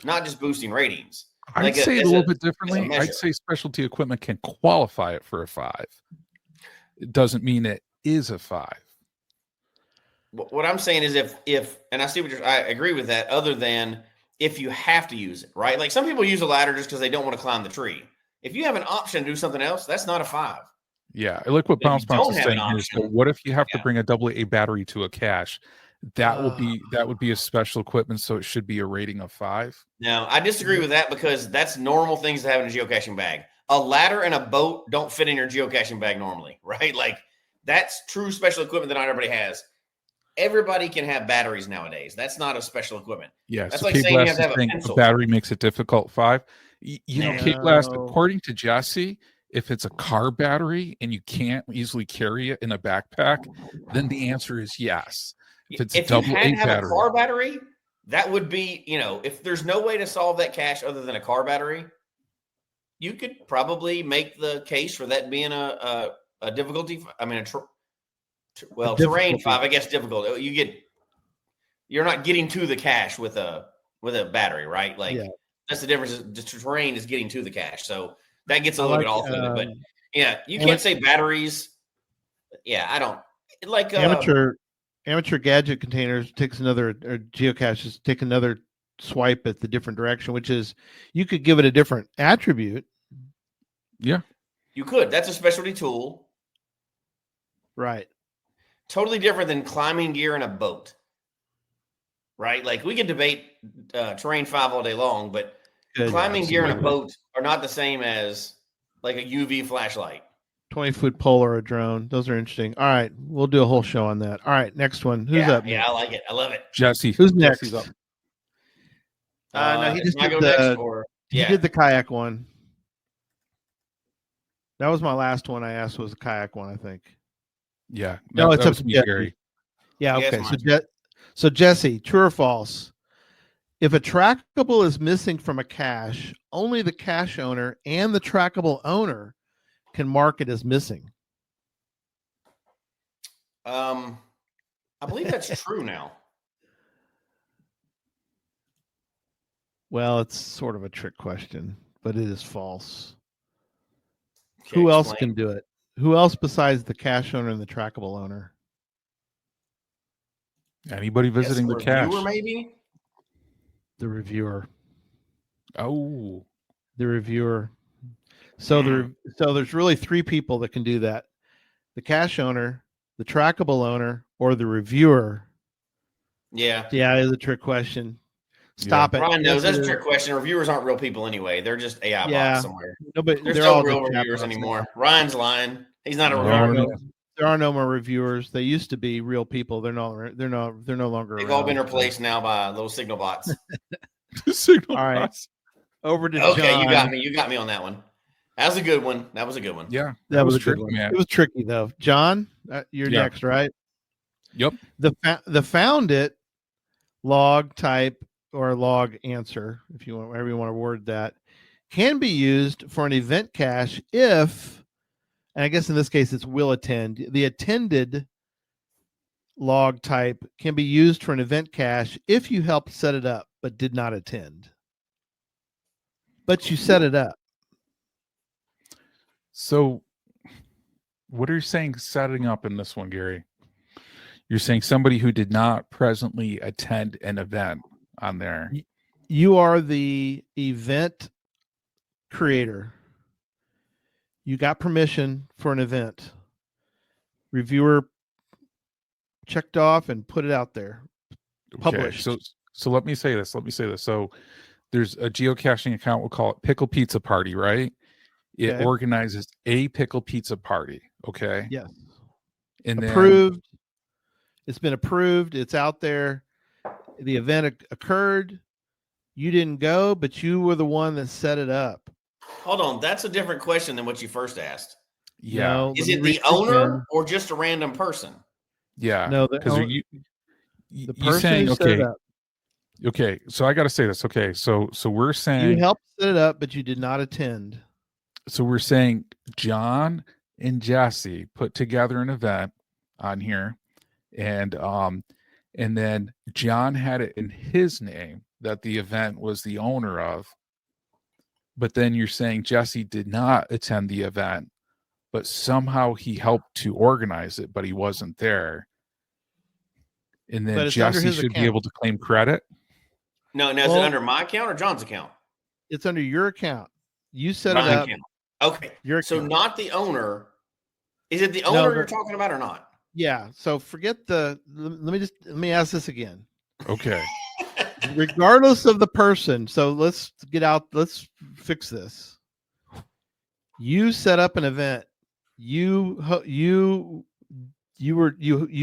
not just boosting ratings. I'd say it a little bit differently. I'd say specialty equipment can qualify it for a 5. It doesn't mean it is a 5. What I'm saying is if and I see I agree with that, other than if you have to use it, right? Like some people use a ladder just because they don't want to climb the tree. If you have an option to do something else, that's not a 5. Yeah, I like what Bounce is saying here. So what if you have to bring a AA battery to a cache? That would be a special equipment, so it should be a rating of 5. No, I disagree with that, because that's normal things to have in a geocaching bag. A ladder and a boat don't fit in your geocaching bag normally, right? Like that's true special equipment that not everybody has. Everybody can have batteries nowadays. That's not a special equipment. Yeah, that's so like saying you have to have a a pencil. battery makes it difficult 5. Cape Blast, according to Jesse, if it's a car battery and you can't easily carry it in a backpack, then the answer is yes. If it's if you had to have a car battery, that would be, if there's no way to solve that cache other than a car battery, you could probably make the case for that being a difficulty. I mean, terrain 5, I guess difficult. You're not getting to the cache with a battery, right? Like that's the difference. The terrain is getting to the cache, so that gets a little bit off of it. But you can't say batteries. Yeah, I don't like Amateur gadget containers takes another, or geocaches take another swipe at the different direction, which is you could give it a different attribute. Yeah, you could. That's a specialty tool. Right. Totally different than climbing gear in a boat. Right? Like we can debate terrain 5 all day long, but climbing gear in a boat are not the same as like a UV flashlight. 20-foot pole or a drone. Those are interesting. All right. We'll do a whole show on that. All right. Next one. Who's up? Yeah, Next? I like it. I love it. Jesse. Who's next? Jesse's up. No, he just did go the, next, or he did the kayak one. That was my last one I asked was a kayak one, I think. Yeah. No, it's that up was to me, Jesse. Gary. Yeah, Yeah, okay. it's So Jesse, true or false? If a trackable is missing from a cache, only the cache owner and the trackable owner can mark it as missing. I believe that's true now. Well, it's sort of a trick question, but it is false. Okay, Who else explain. can do it? Who else besides the cache owner and the trackable owner? Anybody visiting the cache? Reviewer, maybe? The reviewer. Oh. The reviewer. So there's really three people that can do that: the cache owner, the trackable owner, or the reviewer. Yeah. Yeah, it is a trick question. Stop it. Ryan knows Yes, that's it a is. trick question. Reviewers aren't real people anyway. They're just AI bots somewhere. No, but There's they're no all real just reviewers chatbots anymore. now. Ryan's lying. He's not a There reviewer. are no more reviewers. They used to be real people. They're no longer They've around. all been replaced now by little signal bots. Signal All right. bots. Over to Okay, John. you got me. You got me on that one. That was a good one. Yeah. That was a tricky, good one. man. It was tricky though. John, you're Yeah. next, right? Yep. The found it log type or log answer, if you want, whatever you want to word that, can be used for an event cache if, and I guess in this case it's will attend. The attended log type can be used for an event cache if you helped set it up but did not attend. But you set it up. So what are you saying setting up in this one, Gary? You're saying somebody who did not presently attend an event on there. You are the event creator. You got permission for an event. Reviewer checked off and put it out there. Published. Okay, so let me say this. So there's a geocaching account, we'll call it Pickle Pizza Party, right? It Okay. organizes a pickle pizza party. Okay. Yes. And Approved. It's been approved. It's out there. The event occurred. You didn't go, but you were the one that set it up. Hold on. That's a different question than what you first asked. Yeah. No, Is let it me the read owner again. or just a random person? Yeah. No, because the you person saying who set okay. it up. Okay. So I got to say this. Okay. So we're saying You helped set it up, but you did not attend. So we're saying John and Jesse put together an event on here, and then John had it in his name that the event was the owner of, but then you're saying Jesse did not attend the event, but somehow he helped to organize it, but he wasn't there, and But then it's under Jesse his should be account. able to claim credit. No, now is it under my account or John's account? It's under your account. You set My it up. account. Okay. Your So account. not the owner. Is it the No, owner you're talking about or not? Yeah. So forget let me ask this again. Okay. Regardless of the person. So let's fix this. You set up an event. You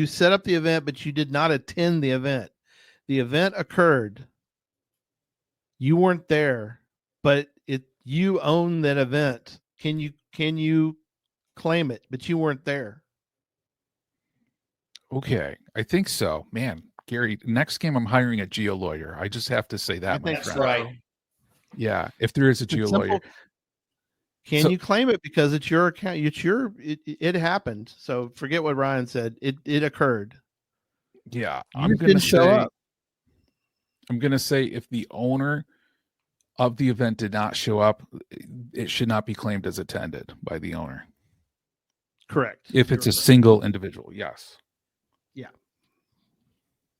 set up the event, but you did not attend the event. The event occurred. You weren't there, but you own that event. Can you claim it? But you weren't there. Okay, I think so. Man, Gary, next game I'm hiring a geo lawyer. I just have to say that, my That's friend. right. Yeah, if there is a It's geo simple. lawyer. Can So- you claim it because it's your account? It happened. So forget what Ryan said. It occurred. Yeah, You didn't show up. I'm gonna say if the owner of the event did not show up, it should not be claimed as attended by the owner. Correct. If it's a single individual, yes.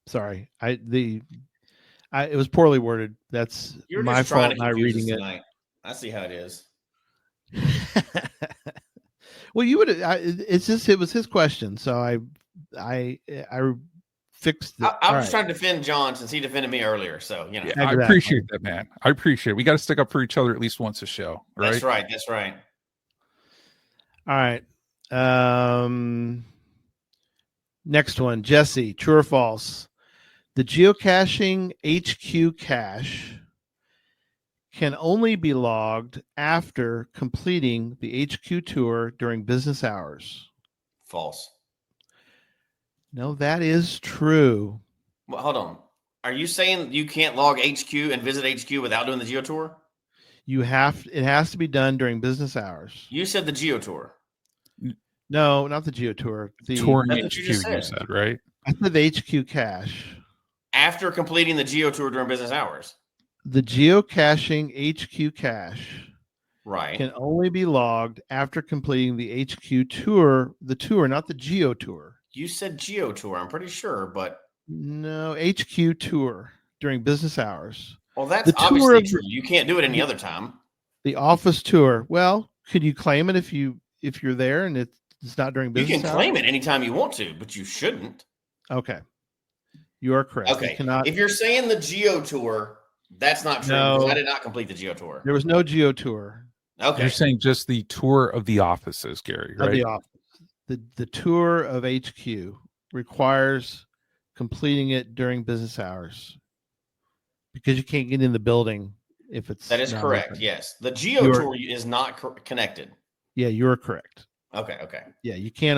Sorry, it was poorly worded. That's You're my just trying fault to not confuse reading us it. tonight. I see how it is. Well, you would. It was his question, so I fixed it. I'm just trying to defend John since he defended me earlier. So Yeah, Exactly. I appreciate that, man. I appreciate it. We got to stick up for each other at least once a show, right? That's right. That's right. All right. Next one, Jesse. True or false? The geocaching HQ cache can only be logged after completing the HQ tour during business hours. False. No, that is true. Well, hold on. Are you saying you can't log HQ and visit HQ without doing the Geo Tour? It has to be done during business hours. You said the Geo Tour. No, not the Geo Tour. Touring That's HQ, what you just you said. said, right? I said the HQ cache. After completing the Geo Tour during business hours. The geocaching HQ cache Right. can only be logged after completing the HQ tour, not the Geo Tour. You said Geo Tour, I'm pretty sure, but No, HQ tour during business hours. well, that's The tour obviously of- true. You can't do it any other time. The office tour. Well, could you claim it if you're there and it's not during You business can hours? claim it anytime you want to, but you shouldn't. Okay. You are correct. You Okay. cannot, If you're saying the Geo Tour, that's not true No. because I did not complete the Geo Tour. there was no Geo Tour Okay. You're saying just the tour of the offices, Gary, right? of the office. The tour of HQ requires completing it during business hours because you can't get in the building if it's That is not correct. open. Yes. The Geo You're- Tour is not connected. Yeah, you're correct. Okay. Okay. Yeah, you can't.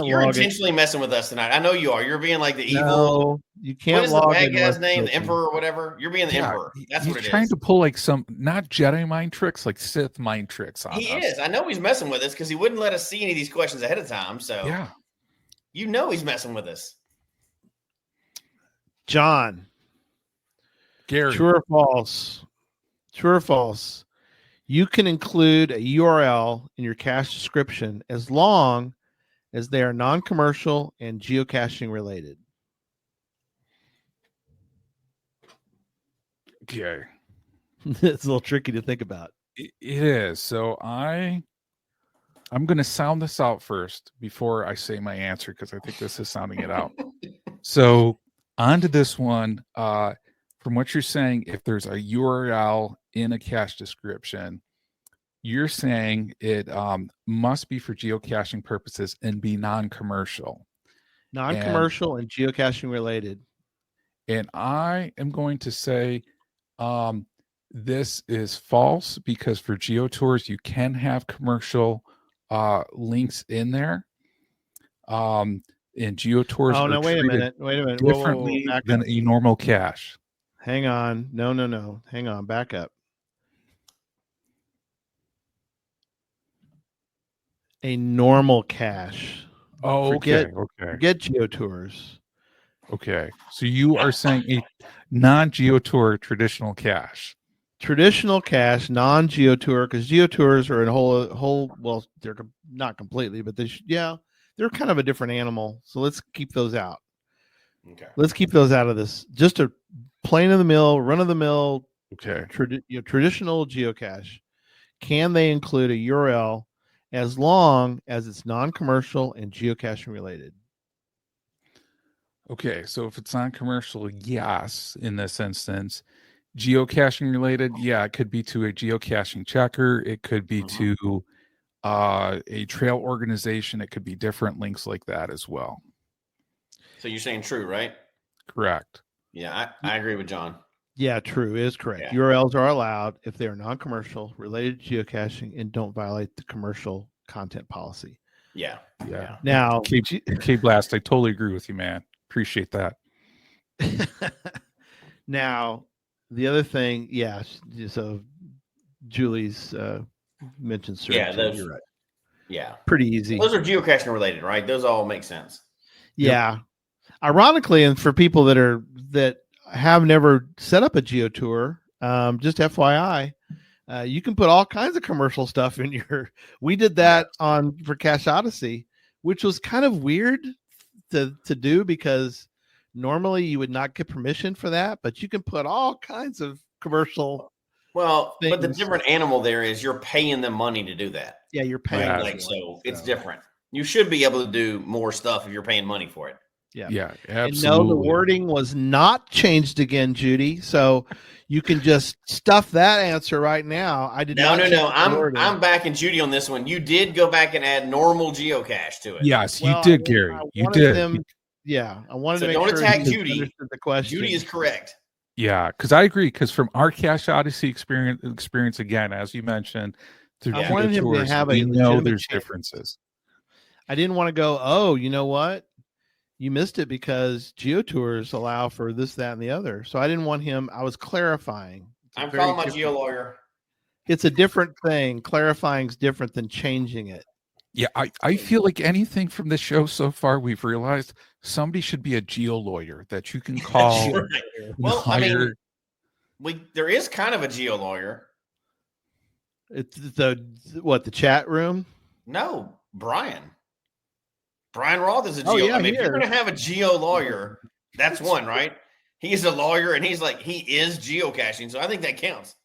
You're log it. intentionally messing with us tonight. I know you are. You're being like the evil. No, you can't What is the log bad it guy's unless name? it's The open. Emperor or whatever? You're being the Yeah, Emperor. That's he's what it trying is. to pull like some not Jedi mind tricks, like Sith mind tricks on He us. is. I know he's messing with us because he wouldn't let us see any of these questions ahead of time. So Yeah. you know he's messing with us. John, Gary. true or false? True or false? You can include a URL in your cache description as long as they are non-commercial and geocaching related. Okay. It's a little tricky to think about. It is. So I'm going to sound this out first before I say my answer because I think this is sounding it out. So on to this one. From what you're saying, if there's a URL in a cache description, you're saying it must be for geocaching purposes and be non-commercial. Non-commercial and geocaching related. And I am going to say this is false because for GeoTours, you can have commercial links in there. And GeoTours Oh, no, wait a treated minute. Wait a minute. Whoa, whoa, whoa, differently back than up. a normal cache. Hang on. No. Hang on. Back up. A normal cache. Oh, Forget- okay. Okay. Forget GeoTours. Okay. So you are saying a non-GeoTour traditional cache. Traditional cache, non-GeoTour, because GeoTours are in a whole. Well, they're not completely, but they're kind of a different animal. So let's keep those out. Okay. Let's keep those out of this. Just a plain of the mill, run of the mill, Okay. traditional geocache. Can they include a URL as long as it's non-commercial and geocaching related? Okay. So if it's non-commercial, yes, in this instance. Geocaching related, yeah, it could be to a geocaching checker. It could be to a trail organization. It could be different links like that as well. So you're saying true, right? Correct. Yeah, I agree with John. Yeah, true. It is correct. Yeah. URLs are allowed if they are non-commercial, related to geocaching, and don't violate the commercial content policy. Yeah. Yeah. Now, K Blast, I totally agree with you, man. Appreciate that. now, the other thing, yes. So Julie's mentioned search. Yeah, those- You're right. Yeah. Pretty easy. Those are geocaching related, right? Those all make sense. Yeah. Ironically, and for people that have never set up a GeoTour, just FYI, you can put all kinds of commercial stuff in your. We did that for Cache Odyssey, which was kind of weird to do because normally you would not get permission for that, but you can put all kinds of commercial Well, but the things. different animal there is you're paying them money to do that. Yeah, you're paying. Right? Yeah. Like, so it's different. You should be able to do more stuff if you're paying money for it. Yeah. Yeah, And absolutely. no, the wording was not changed again, Judy. So you can just stuff that answer right now. I did not. No. I'm backing Judy on this one. You did go back and add normal geocache to it. Yes, Well, you did, Gary. You did. I wanted So to make don't sure attack he Judy. understood the question. Judy is correct. Yeah, because I agree. Because from our Cache Odyssey experience again, as you mentioned, through I wanted him to tours, have a we know legitimate there's chance. differences. I didn't want to go, oh, you know what? You missed it because GeoTours allow for this, that, and the other. So I didn't want him. I was clarifying. I'm calling my geo lawyer. It's a different thing. Clarifying is different than changing it. Yeah, I feel like anything from the show so far, we've realized somebody should be a geo lawyer that you can call. Right. Well, hire. I mean, there is kind of a geo lawyer. It's the chat room? No, Brian Roth is a geo. Oh, yeah, I mean, if he you're is. going to have a geo lawyer, that's one, right? He's a lawyer, and he is geocaching, so I think that counts.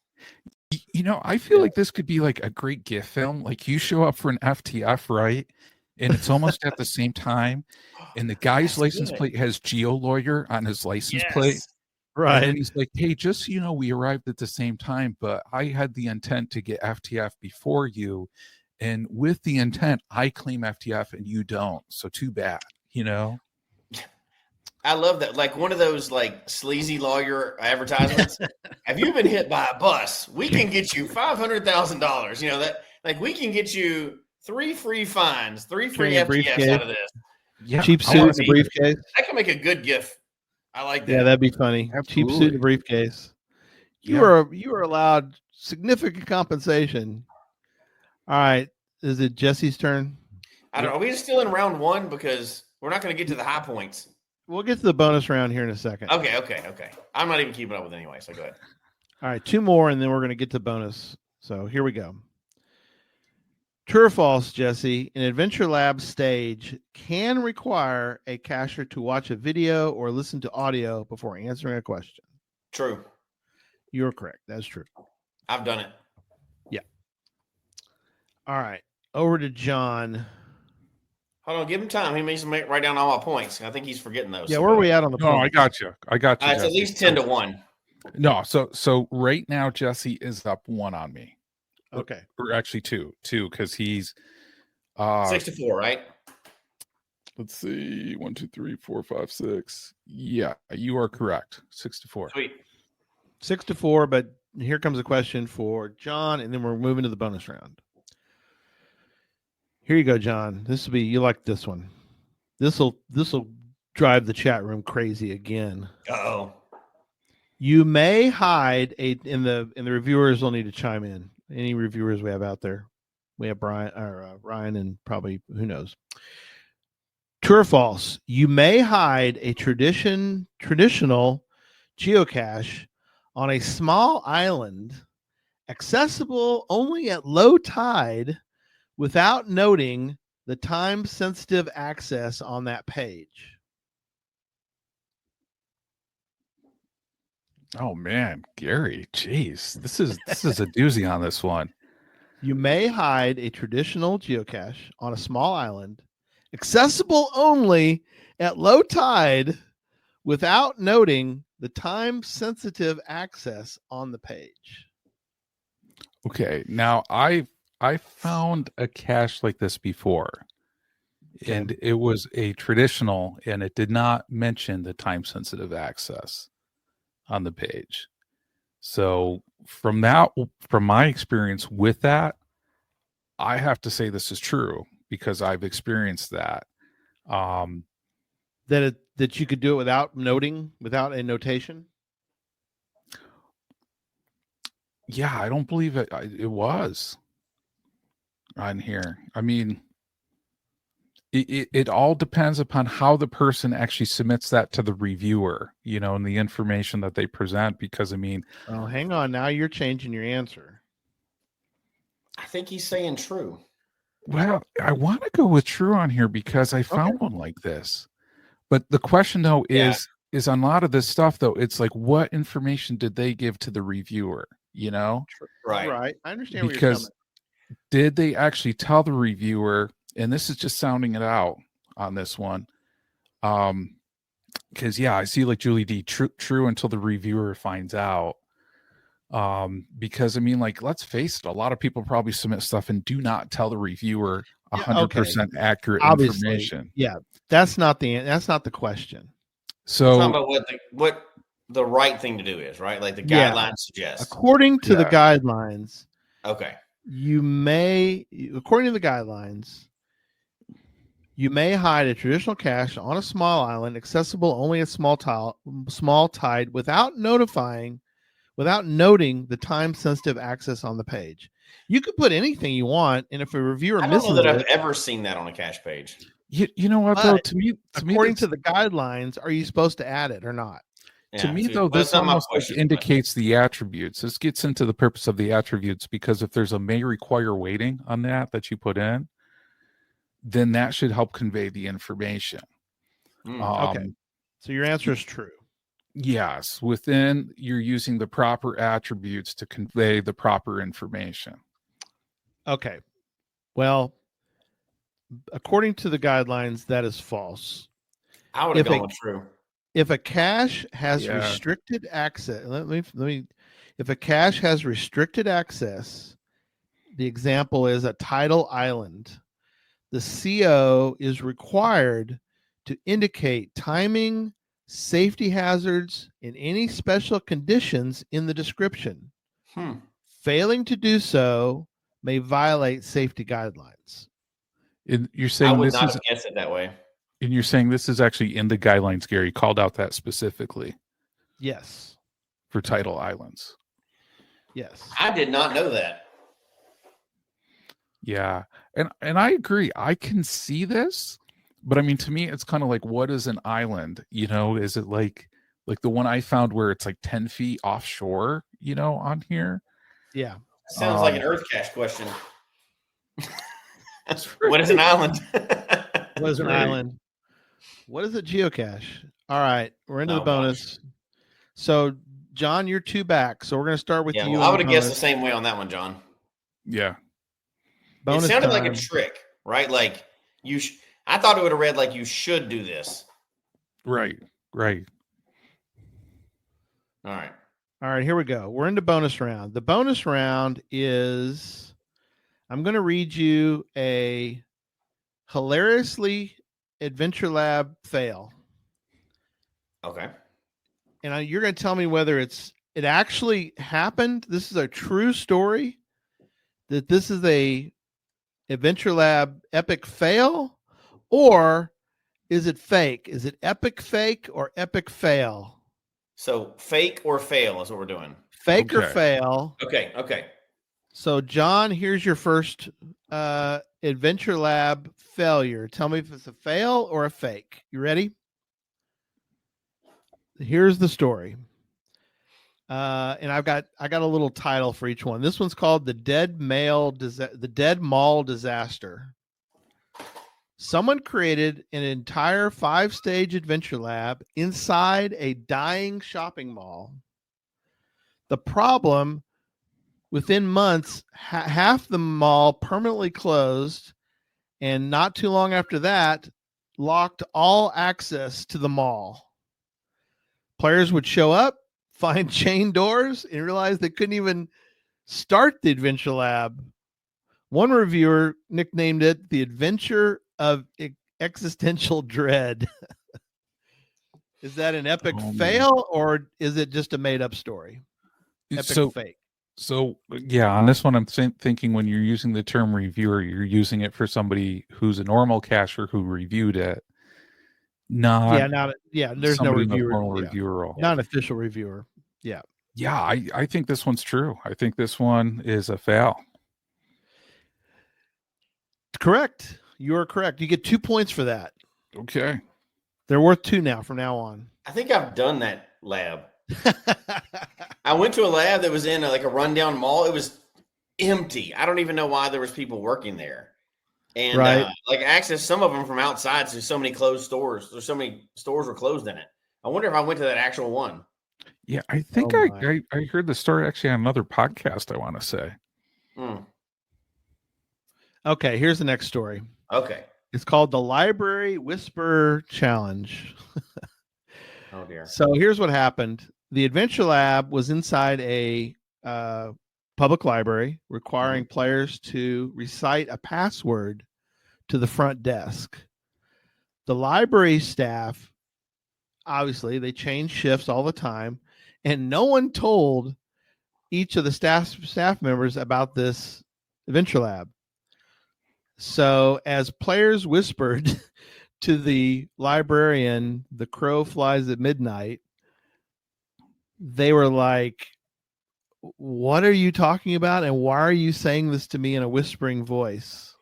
You know, I feel like this could be like a great gift film. Like you show up for an FTF, right? And it's almost at the same time. And the guy's license plate has geo lawyer on his license plate. Right. And he's like, hey, just so you know, we arrived at the same time, but I had the intent to get FTF before you. And with the intent, I claim FTF and you don't. So too bad, you know? I love that. Like one of those like sleazy lawyer advertisements. Have you been hit by a bus? We can get you $500,000. You know that, like, we can get you 3 free fines, 3 free FTFs out of this. Yeah, cheap suit and a briefcase. That can make a good gift. I like that. Yeah, that'd be funny. Absolutely. Cheap suit and a briefcase. You are allowed significant compensation. All right. Is it Jesse's turn? I don't know. Are we still in round 1? Because we're not going to get to the high points. We'll get to the bonus round here in a second. Okay. I'm not even keeping up with it anyway, so go ahead. All right, 2 more, and then we're going to get to bonus. So here we go. True or false, Jesse? An Adventure Lab stage can require a cacher to watch a video or listen to audio before answering a question. True. You're correct. That's true. I've done it. Yeah. All right. Over to John. Hold on. Give him time. He needs to write down all my points. I think he's forgetting those. Yeah, where are we at on the No, I got you. It's at least 10-1. No, so right now Jesse is up 1 on me. Okay. Or actually 2, because he's 6-4, right? Let's see, 1, 2, 3, 4, 5, 6. Yeah, you are correct. 6-4. Sweet. 6-4, but here comes a question for John, and then we're moving to the bonus round. Here you go, John. This will be, you like this one. This will drive the chat room crazy again. Uh-oh. You may hide and the reviewers will need to chime in. Any reviewers we have out there. We have Ryan and probably who knows. True or false? You may hide a traditional geocache on a small island accessible only at low tide without noting the time-sensitive access on that page. Oh man, Gary, jeez, this is a doozy on this one. You may hide a traditional geocache on a small island, accessible only at low tide, without noting the time-sensitive access on the page. Okay, now I found a cache like this before, and it was a traditional, and it did not mention the time-sensitive access on the page. So from my experience with that, I have to say this is true because I've experienced that. That you could do it without a notation. Yeah, I don't believe it was on here. I mean, it all depends upon how the person actually submits that to the reviewer, and the information that they present. Because I mean, oh, hang on, now you're changing your answer. I think he's saying true. Well, I want to go with true on here because I found one like this. But the question though is on a lot of this stuff though, it's like, what information did they give to the reviewer? you know? Right. Right. I understand where you're Because coming. did they actually tell the reviewer, and this is just sounding it out on this one, because I see like Julie D, true until the reviewer finds out. Because I mean, like, let's face it, a lot of people probably submit stuff and do not tell the reviewer 100% accurate Obviously. information. Yeah. That's not the question. We're talking So about what the right thing to do is, right? Like the guidelines suggest. According to the guidelines, Okay. according to the guidelines, you may hide a traditional cache on a small island, accessible only at small tide, without noting the time-sensitive access on the page. You could put anything you want, and if a reviewer I don't misses know that it, I've ever seen that on a cache page. you know what, though, but to me, according to the guidelines, are you supposed to add it or not? To Yeah, me, so- though, well, this that's not my almost like question, but- indicates the attributes. This gets into the purpose of the attributes, because if there's a may require waiting on that you put in, then that should help convey the information. Okay. So your answer is true. Yes, within you're using the proper attributes to convey the proper information. Okay. Well, according to the guidelines, that is false. I would have gone with true. If a cache has Yeah. restricted access, let me. If a cache has restricted access, the example is a tidal island. The CO is required to indicate timing, safety hazards, and any special conditions in the description. Failing to do so may violate safety guidelines. You're I saying would this not is, have guessed it that way. and you're saying this is actually in the guidelines. Gary called out that specifically Yes. for tidal islands. Yes. I did not know that. Yeah, and I agree. I can see this, but I mean, to me, it's kind of like, what is an island? You know, is it like the one I found where it's like 10 feet offshore? You know, on here. Yeah. Sounds like an Earth cache question. What is an island? What is an island? What is a geocache? All right, we're into the bonus. So, John, you're 2 back. So we're going to start with you. Well, I would have guessed the same way on that one, John. Yeah. Bonus it sounded like time. a trick, right? Like I thought it would have read like you should do this. Right. All right, here we go. We're into bonus round. The bonus round is, I'm going to read you a hilariously Adventure Lab fail. Okay. And you're going to tell me whether it actually happened. This is a true story, that this is a Adventure Lab epic fail, or is it fake? Is it epic fake or epic fail? So fake or fail is what we're doing. Fake or fail. Okay. So, John, here's your first Adventure Lab failure. Tell me if it's a fail or a fake. You ready? Here's the story. And I got a little title for each one. This one's called the Dead Mall Disaster. Someone created an entire 5-stage adventure lab inside a dying shopping mall. The problem, within months, half the mall permanently closed, and not too long after that, locked all access to the mall. Players would show up, find chain doors, and realize they couldn't even start the adventure lab. One reviewer nicknamed it the Adventure of Existential Dread. Is that an epic fail, or is it just a made-up story? Epic fake. So, yeah, on this one, I'm thinking when you're using the term reviewer, you're using it for somebody who's a normal cacher who reviewed it. There's no reviewer. Reviewer role. Not an official reviewer. Yeah. Yeah, I think this one's true. I think this one is a fail. Correct. You are correct. You get 2 points for that. Okay. They're worth 2 now from now on. I think I've done that lab. I went to a lab that was in a rundown mall. It was empty. I don't even know why there was people working there. And access some of them from outside to so many closed stores. There's so many stores were closed in it. I wonder if I went to that actual one. Yeah, I think Oh, I heard the story actually on another podcast, I want to say. Okay, here's the next story. Okay. It's called the Library Whisper Challenge. Oh dear. So here's what happened. The Adventure Lab was inside a public library requiring players to recite a password to the front desk. The library staff, obviously, they change shifts all the time, and no one told each of the staff members about this Adventure Lab. So as players whispered to the librarian, "The crow flies at midnight," they were like, "What are you talking about? And why are you saying this to me in a whispering voice?"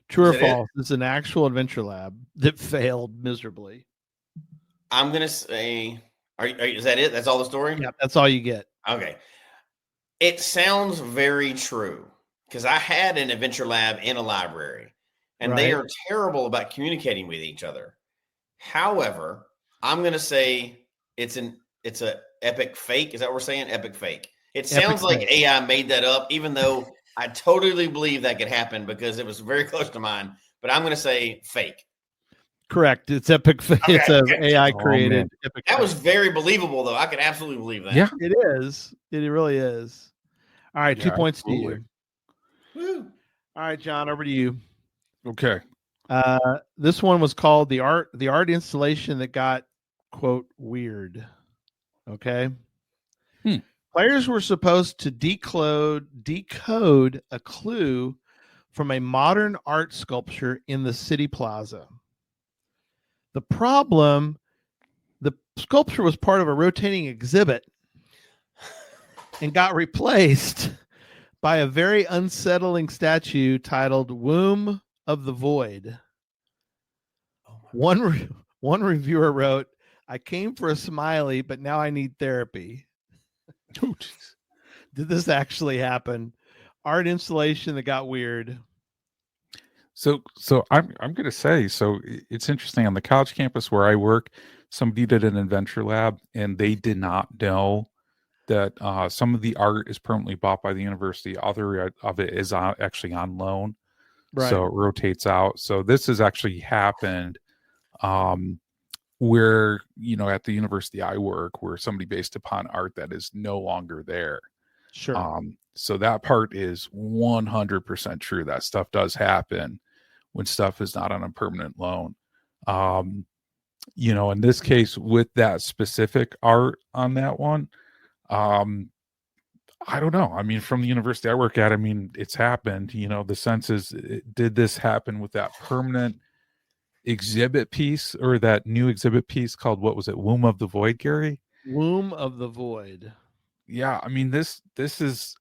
True or false? It's an actual Adventure Lab that failed miserably. I'm gonna say, is that it? That's all the story? Yeah, that's all you get. Okay. It sounds very true because I had an Adventure Lab in a library, and they are terrible about communicating with each other. However, I'm gonna say it's a epic fake. Is that what we're saying? Epic fake. It sounds like AI made that up, even though I totally believe that could happen because it was very close to mine. But I'm gonna say fake. Correct. It's epic. Okay, it's an AI created. Epic that was very believable, though. I could absolutely believe that. Yeah, it is. It really is. All right, 2 points to you. Woo. All right, John, over to you. Okay. This one was called the art installation that got, quote, weird. Okay. Players were supposed to decode a clue from a modern art sculpture in the city plaza. The problem, the sculpture was part of a rotating exhibit and got replaced by a very unsettling statue titled Womb of the Void. One reviewer wrote, "I came for a smiley, but now I need therapy." Did this actually happen? Art installation that got weird. So I'm going to say, so it's interesting on the college campus where I work, somebody did an adventure lab and they did not know that some of the art is permanently bought by the university. Other of it is actually on loan. Right. So it rotates out. So this has actually happened where, at the university I work, where somebody based upon art that is no longer there. Sure. So that part is 100% true. That stuff does happen when stuff is not on a permanent loan. In this case with that specific art on that one, I don't know. I mean, from the university I work at, I mean, it's happened, the sense is, did this happen with that permanent exhibit piece or that new exhibit piece called, what was it? Womb of the Void, Gary? Womb of the Void. Yeah. I mean, this is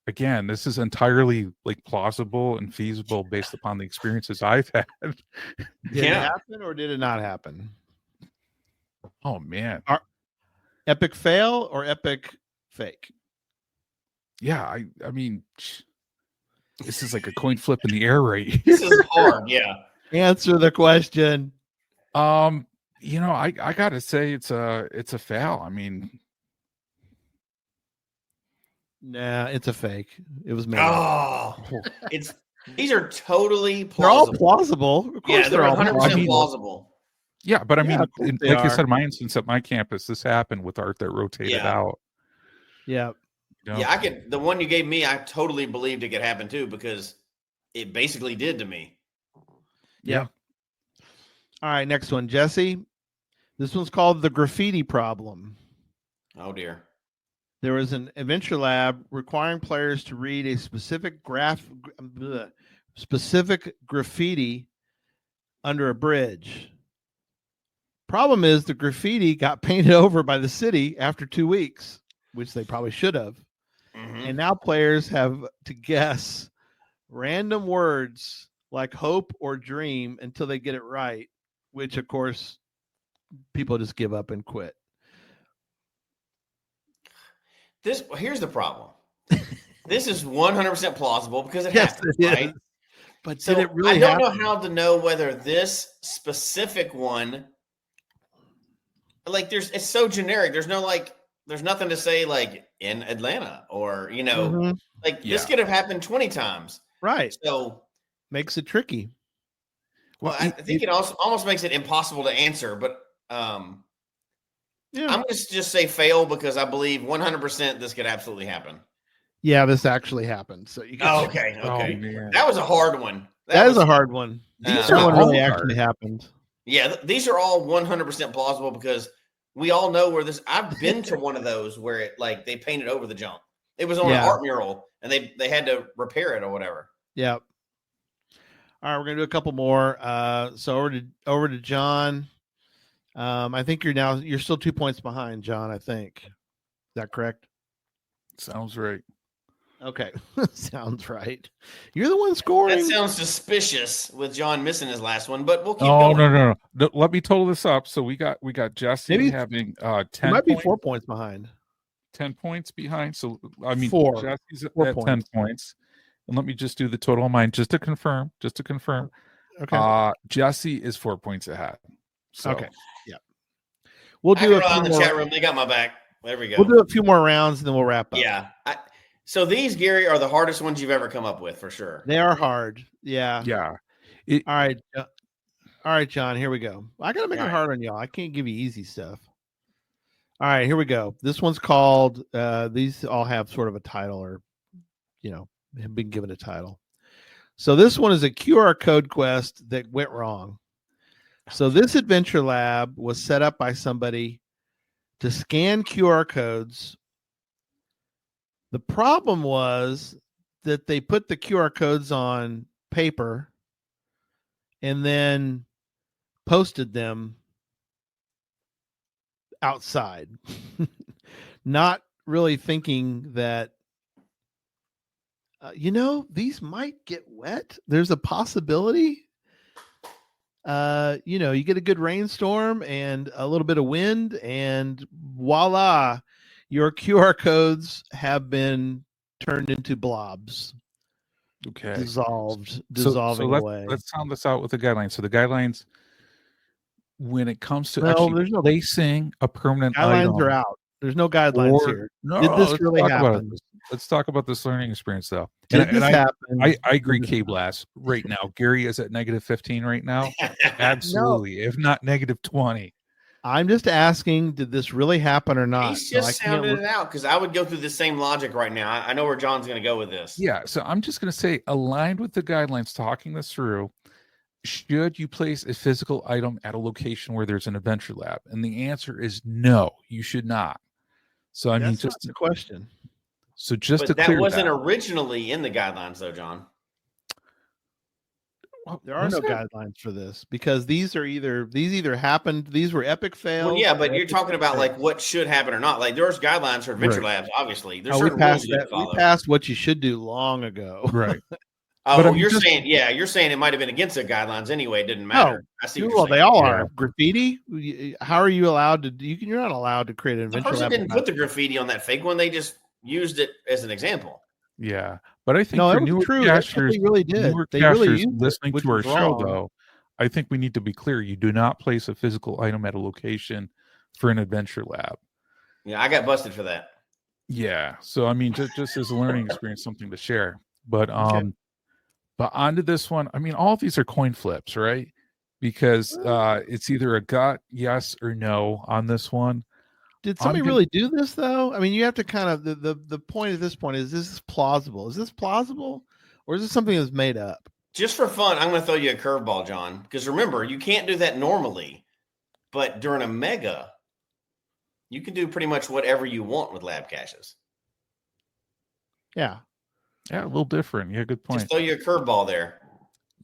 entirely like plausible and feasible based upon the experiences I've had. Did it happen or did it not happen? Oh man. Epic fail or epic fake? Yeah. I mean, this is like a coin flip in the air right. This is hard. Yeah. Answer the question. I gotta say it's a fail. I mean, nah, it's a fake. It was made. Oh, these are totally plausible. They're all plausible. Of course, yeah, they're 100% plausible. Yeah, but I mean, like I said, in my instance at my campus, this happened with art that rotated out. Yeah. Yeah, the one you gave me, I totally believed it could happen too, because it basically did to me. Yeah. All right, next one, Jesse. This one's called the graffiti problem. Oh dear. There was an adventure lab requiring players to read a specific graffiti under a bridge. Problem is the graffiti got painted over by the city after 2 weeks, which they probably should have. Mm-hmm. And now players have to guess random words like hope or dream until they get it right, which of course people just give up and quit. Here's the problem. This is 100% plausible because it happens, right? But did it really I don't know how to know whether this specific one like it's so generic. There's no there's nothing to say like in Atlanta or this could have happened 20 times. Right. So makes it tricky. Well, I think it also almost makes it impossible to answer, but I'm going to just say fail because I believe 100% this could absolutely happen. Yeah, this actually happened. So you can okay. That was a hard one. That is a hard one. That one really actually happened. Yeah, these are all 100% plausible because we all know where this. I've been to one of those where it they painted over the junk. It was on an art mural, and they had to repair it or whatever. Yep. All right, we're gonna do a couple more. So over to John. I think you're still 2 points behind, John. I think. Is that correct? Sounds right. Okay, sounds right. You're the one scoring. That sounds suspicious with John missing his last one, but we'll keep going. No. Let me total this up. So we got Jesse Maybe having 10. He might be 4 points behind. 10 points behind. So I mean, four. Jesse's Four at points. 10 points. And let me just do the total of mine just to confirm. Okay. Jesse is 4 points ahead. So. Okay. Yeah. We'll do it in the chat room. They got my back. There we go. We'll do a few more rounds and then we'll wrap up. Yeah. So these, Gary, are the hardest ones you've ever come up with for sure. They are hard. Yeah. Yeah. All right, John, here we go. I got to make it hard on y'all. I can't give you easy stuff. All right, here we go. This one's called, these all have sort of a title or, have been given a title. So this one is a QR code quest that went wrong. So this adventure lab was set up by somebody to scan QR codes. The problem was that they put the QR codes on paper and then posted them outside, not really thinking that, these might get wet. There's a possibility. You get a good rainstorm and a little bit of wind and voila, your QR codes have been turned into blobs. Okay. Dissolving away. Let's sound this out with the guidelines. So the guidelines, when it comes to placing a permanent guidelines item, are out. There's no guidelines here. Did this really happen? Let's talk about this learning experience, though. Did this happen? I agree, K-Blast. Right now, Gary is at -15 right now. Absolutely, if not -20. I'm just asking, did this really happen or not? He's just sounding it out because I would go through the same logic right now. I know where John's going to go with this. Yeah, so I'm just going to say, aligned with the guidelines, talking this through, should you place a physical item at a location where there's an adventure lab? And the answer is no, you should not. So I mean, just a question. So just but to clear that wasn't originally in the guidelines, though, John. Well, there are no guidelines for this because these either happened. These were epic fails. Well, yeah, but you're talking about like what should happen or not. Like there's guidelines for adventure labs. Obviously, there's certain rules you follow. We passed what you should do long ago. Right. But you're saying it might have been against the guidelines anyway. It didn't matter. No. I see. Well, they all are graffiti. How are you allowed to? You're not allowed to create an adventure lab. The person didn't put the graffiti on that fake one. They just used it as an example. Yeah, but I think no, for it was newer true. cashers, They really did. Newer they cashers really listening to our show, wrong. though, I think we need to be clear. You do not place a physical item at a location for an adventure lab. Yeah, I got busted for that. Yeah, so I mean, just as a learning experience, something to share. But but onto this one. I mean, all of these are coin flips, right? Because it's either a gut yes or no on this one. Did somebody really do this though? I mean, you have to kind of the point at this point is this plausible? Is this plausible, or is this something that's made up? Just for fun, I'm going to throw you a curveball, John. Because remember, you can't do that normally, but during a mega, you can do pretty much whatever you want with lab caches. Yeah, a little different. Yeah, good point. Just throw you a curveball there.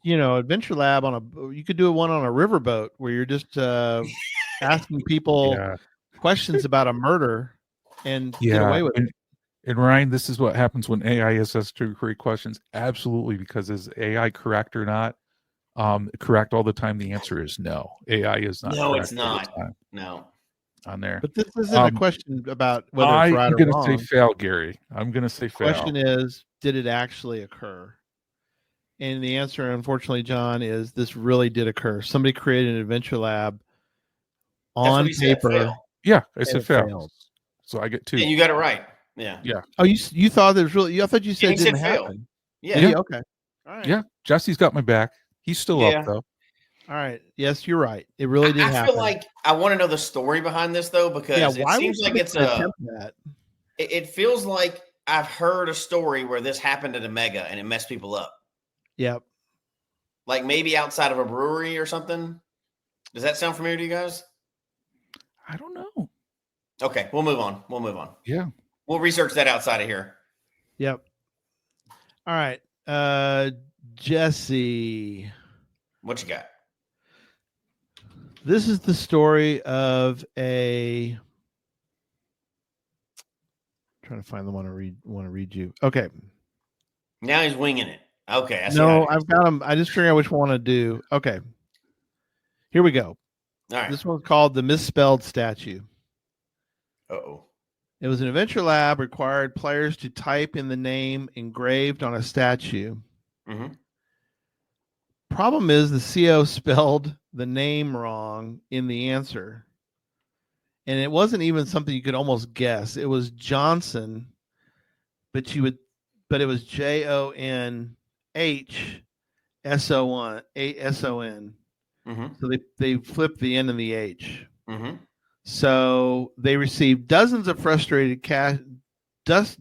Adventure lab you could do one on a riverboat where you're just asking people. Yeah. Questions about a murder and get away with it. And Ryan, this is what happens when AI is asked to create questions. Absolutely, because is AI correct or not? Correct all the time. The answer is no. AI is not. No, it's not. No. On there. But this isn't a question about whether it's right or wrong. I'm going to say fail, Gary. I'm going to say fail. The question is, did it actually occur? And the answer, unfortunately, John, is this really did occur. Somebody created an adventure lab what on he said, paper. fail. Yeah, I and said it fail. failed. So I get 2. Yeah, you got it right. Yeah. Yeah. Oh, you thought there was really? I thought you said he it didn't said fail. happen. Yeah. Yeah. Okay. All right. Yeah. Jesse's got my back. He's still Yeah. up though. All right. Yes, you're right. It really did I happen. feel like I want to know the story behind this though, because it why seems would like it's somebody a. attempt that? It feels like I've heard a story where this happened at a mega and it messed people up. Yep. Like maybe outside of a brewery or something. Does that sound familiar to you guys? I don't know. Okay, we'll move on. Yeah. We'll research that outside of here. Yep. All right. Jesse. What you got? This is the story of a. I'm trying to find the one to read you. Okay. Now he's winging it. Okay. No, I've got them. I just figured out which one to do. Okay. Here we go. All right. This one's called the misspelled statue. Uh-oh. It was an adventure lab required players to type in the name engraved on a statue. Mm-hmm. Problem is the CO spelled the name wrong in the answer. And it wasn't even something you could almost guess. It was Johnson, but it was JONHSON. Mm-hmm. So they flipped the N and the H. Mm-hmm. So they received dozens of frustrated cachers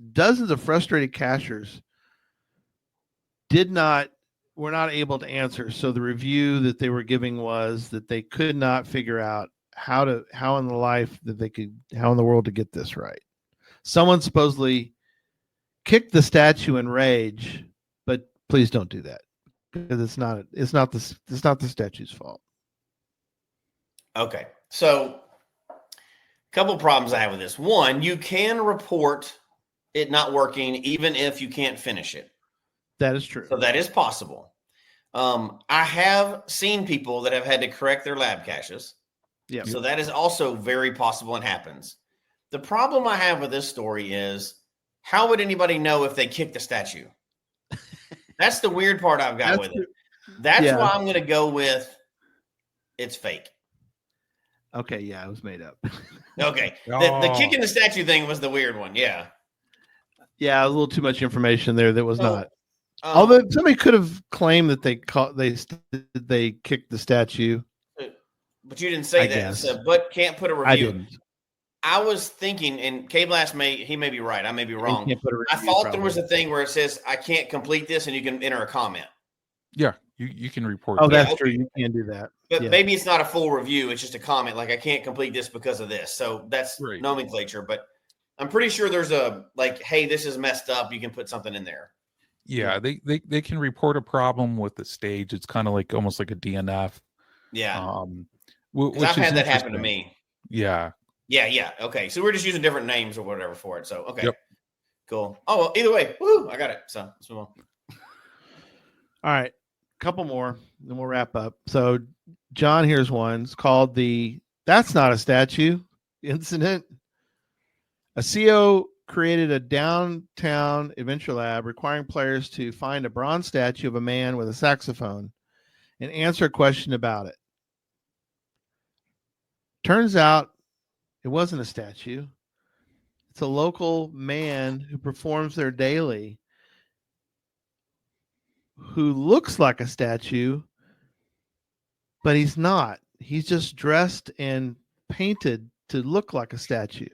were not able to answer. So the review that they were giving was that they could not figure out how in the world to get this right. Someone supposedly kicked the statue in rage, but please don't do that because it's not the statue's fault. Okay. So a couple problems I have with this. One, you can report it not working even if you can't finish it. That is true. So that is possible. I have seen people that have had to correct their lab caches. Yeah. So that is also very possible and happens. The problem I have with this story is how would anybody know if they kicked the statue? That's the weird part I've got with it. That's why I'm going to go with it's fake. Okay, yeah, it was made up. Okay. The kicking the statue thing was the weird one. Yeah. Yeah, a little too much information there that was not. Although somebody could have claimed that they kicked the statue. But you didn't say that. So, but can't put a review. I didn't. I was thinking, and K-Blast may be right. I may be wrong. I thought probably. there was a thing where it says I can't complete this, and you can enter a comment. Yeah, you can report. Oh, that. that's true. You can do that. But maybe it's not a full review. It's just a comment, like I can't complete this because of this. So that's nomenclature. But I'm pretty sure there's a hey, this is messed up. You can put something in there. Yeah, they can report a problem with the stage. It's kind of like almost like a DNF. Yeah. Which I've had that happen to me. Yeah. Yeah. Okay. So we're just using different names or whatever for it. So, okay. Yep. Cool. Oh, well, either way, woo, I got it. So let's move on. All right. Couple more, then we'll wrap up. So John, here's one. It's called That's Not a Statue incident. A CO created a downtown adventure lab requiring players to find a bronze statue of a man with a saxophone and answer a question about it. Turns out it wasn't a statue. It's a local man who performs there daily who looks like a statue, but he's not. He's just dressed and painted to look like a statue.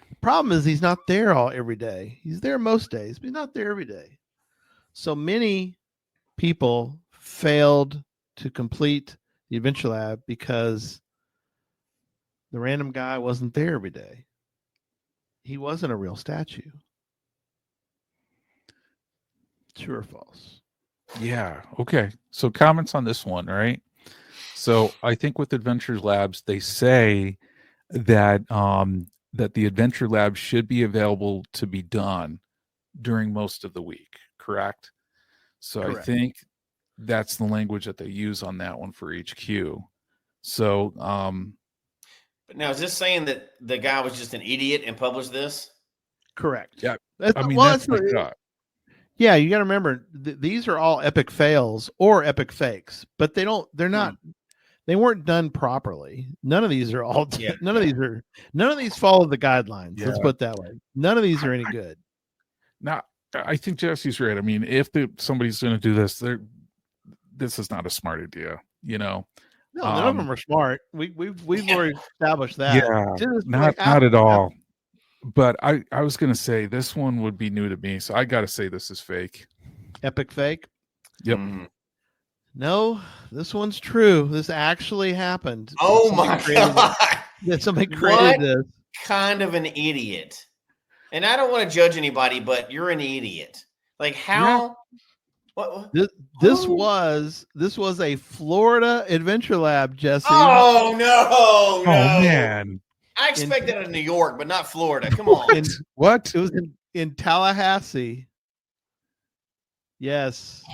The problem is he's not there every day. He's there most days, but he's not there every day. So many people failed to complete the adventure lab because the random guy wasn't there every day. He wasn't a real statue. True or false? Yeah. Okay. So comments on this one, right? So I think with Adventure Labs, they say that that the Adventure Lab should be available to be done during most of the week. Correct. So correct. I think that's the language that they use on that one for HQ. So, but now is this saying that the guy was just an idiot and published this? Correct. Yeah. That's my thought. Yeah, you got to remember these are all epic fails or epic fakes, but they're not They weren't done properly. None of these are all. Yeah. None of these follow the guidelines. Let's Yeah. put it that way. None of these are any good. Now, I think Jesse's right. I mean, if somebody's going to do this, this is not a smart idea. You know. No, none of them are smart. We've already established that. Yeah, not at all. But I was going to say this one would be new to me, so I got to say this is fake. Epic fake. Yep. No, this one's true. This actually happened. Oh my God. Yeah, somebody created this. Kind of an idiot. And I don't want to judge anybody, but you're an idiot. Like how? What? This was a Florida Adventure Lab, Jesse. Oh no! Oh man! I expect that in New York, but not Florida. Come on. What? It was in Tallahassee. Yes.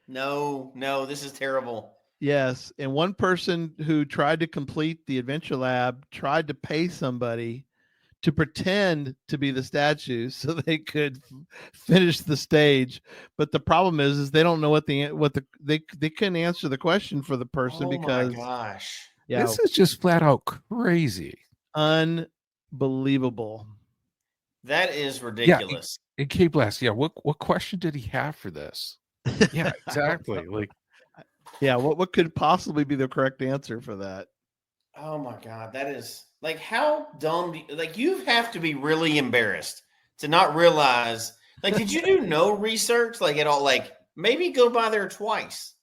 No, this is terrible. Yes, and one person who tried to complete the Adventure Lab tried to pay somebody to pretend to be the statue so they could finish the stage. But the problem is they don't know they couldn't answer the question for the person because my gosh. Yeah, this is just flat out crazy. Unbelievable. That is ridiculous. Yeah, in K-Blast, yeah, what question did he have for this? Yeah, exactly. Like yeah, what could possibly be the correct answer for that? Oh my God, that is like how dumb you have to be really embarrassed to not realize. Like, did you do no research at all? Like, maybe go by there twice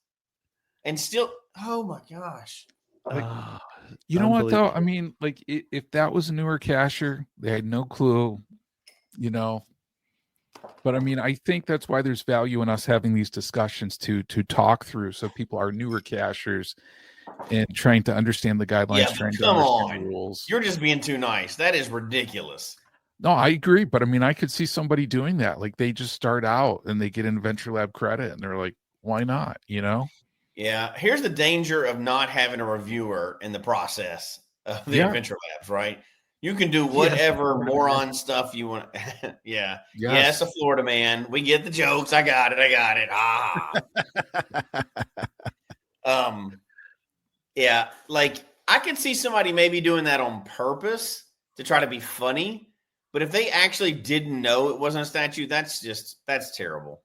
and still. Oh my gosh. You know what though? I mean, like if that was a newer cacher, they had no clue, you know. But I mean, I think that's why there's value in us having these discussions to talk through, so people are newer cachers and trying to understand the guidelines, trying to understand the rules. You're just being too nice. That is ridiculous. No, I agree, but I mean, I could see somebody doing that. Like they just start out and they get an Adventure Lab credit, and they're like, "Why not?" You know? Yeah. Here's the danger of not having a reviewer in the process of the Adventure Labs, right? You can do whatever moron stuff you want. Yeah. Yes, a Florida man. We get the jokes. I got it. Yeah. Like I could see somebody maybe doing that on purpose to try to be funny. But if they actually didn't know it wasn't a statue, that's terrible.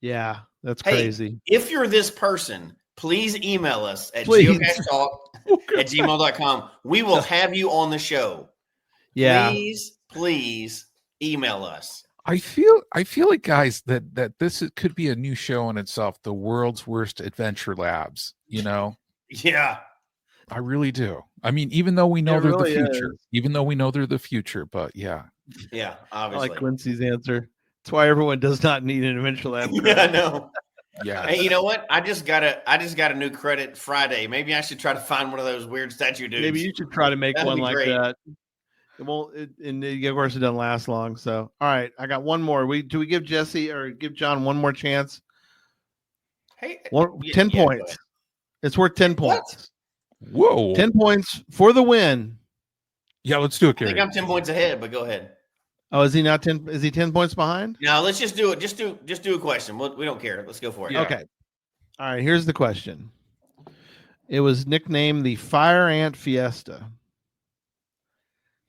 Yeah, that's crazy. If you're this person, please email us at geocachetalk@gmail.com. We will have you on the show. Yeah. Please email us. I feel like, guys, that this could be a new show in itself, the world's worst Adventure Labs, you know? Yeah. I really do. I mean, even though we know they're really the future, but yeah. Yeah, obviously. I like Quincy's answer. That's why everyone does not need an Adventure Lab. Yeah, I know. Yeah. Hey, you know what? I just got a new credit Friday. Maybe I should try to find one of those weird statue dudes. Maybe you should try to make That'd one be like great. that. It won't, and of course it doesn't last long. So, all right, I got one more. Do we give Jesse or give John one more chance? Hey, 10 points. It's worth 10 points. Whoa. 10 points for the win. Yeah, let's do it, I Gary. think I'm 10 points ahead, but go ahead. Oh, is he not 10? Is he 10 points behind? No, let's just do it. Just do a question. We don't care. Let's go for it. Yeah. Okay. All right, here's the question. It was nicknamed the Fire Ant Fiesta.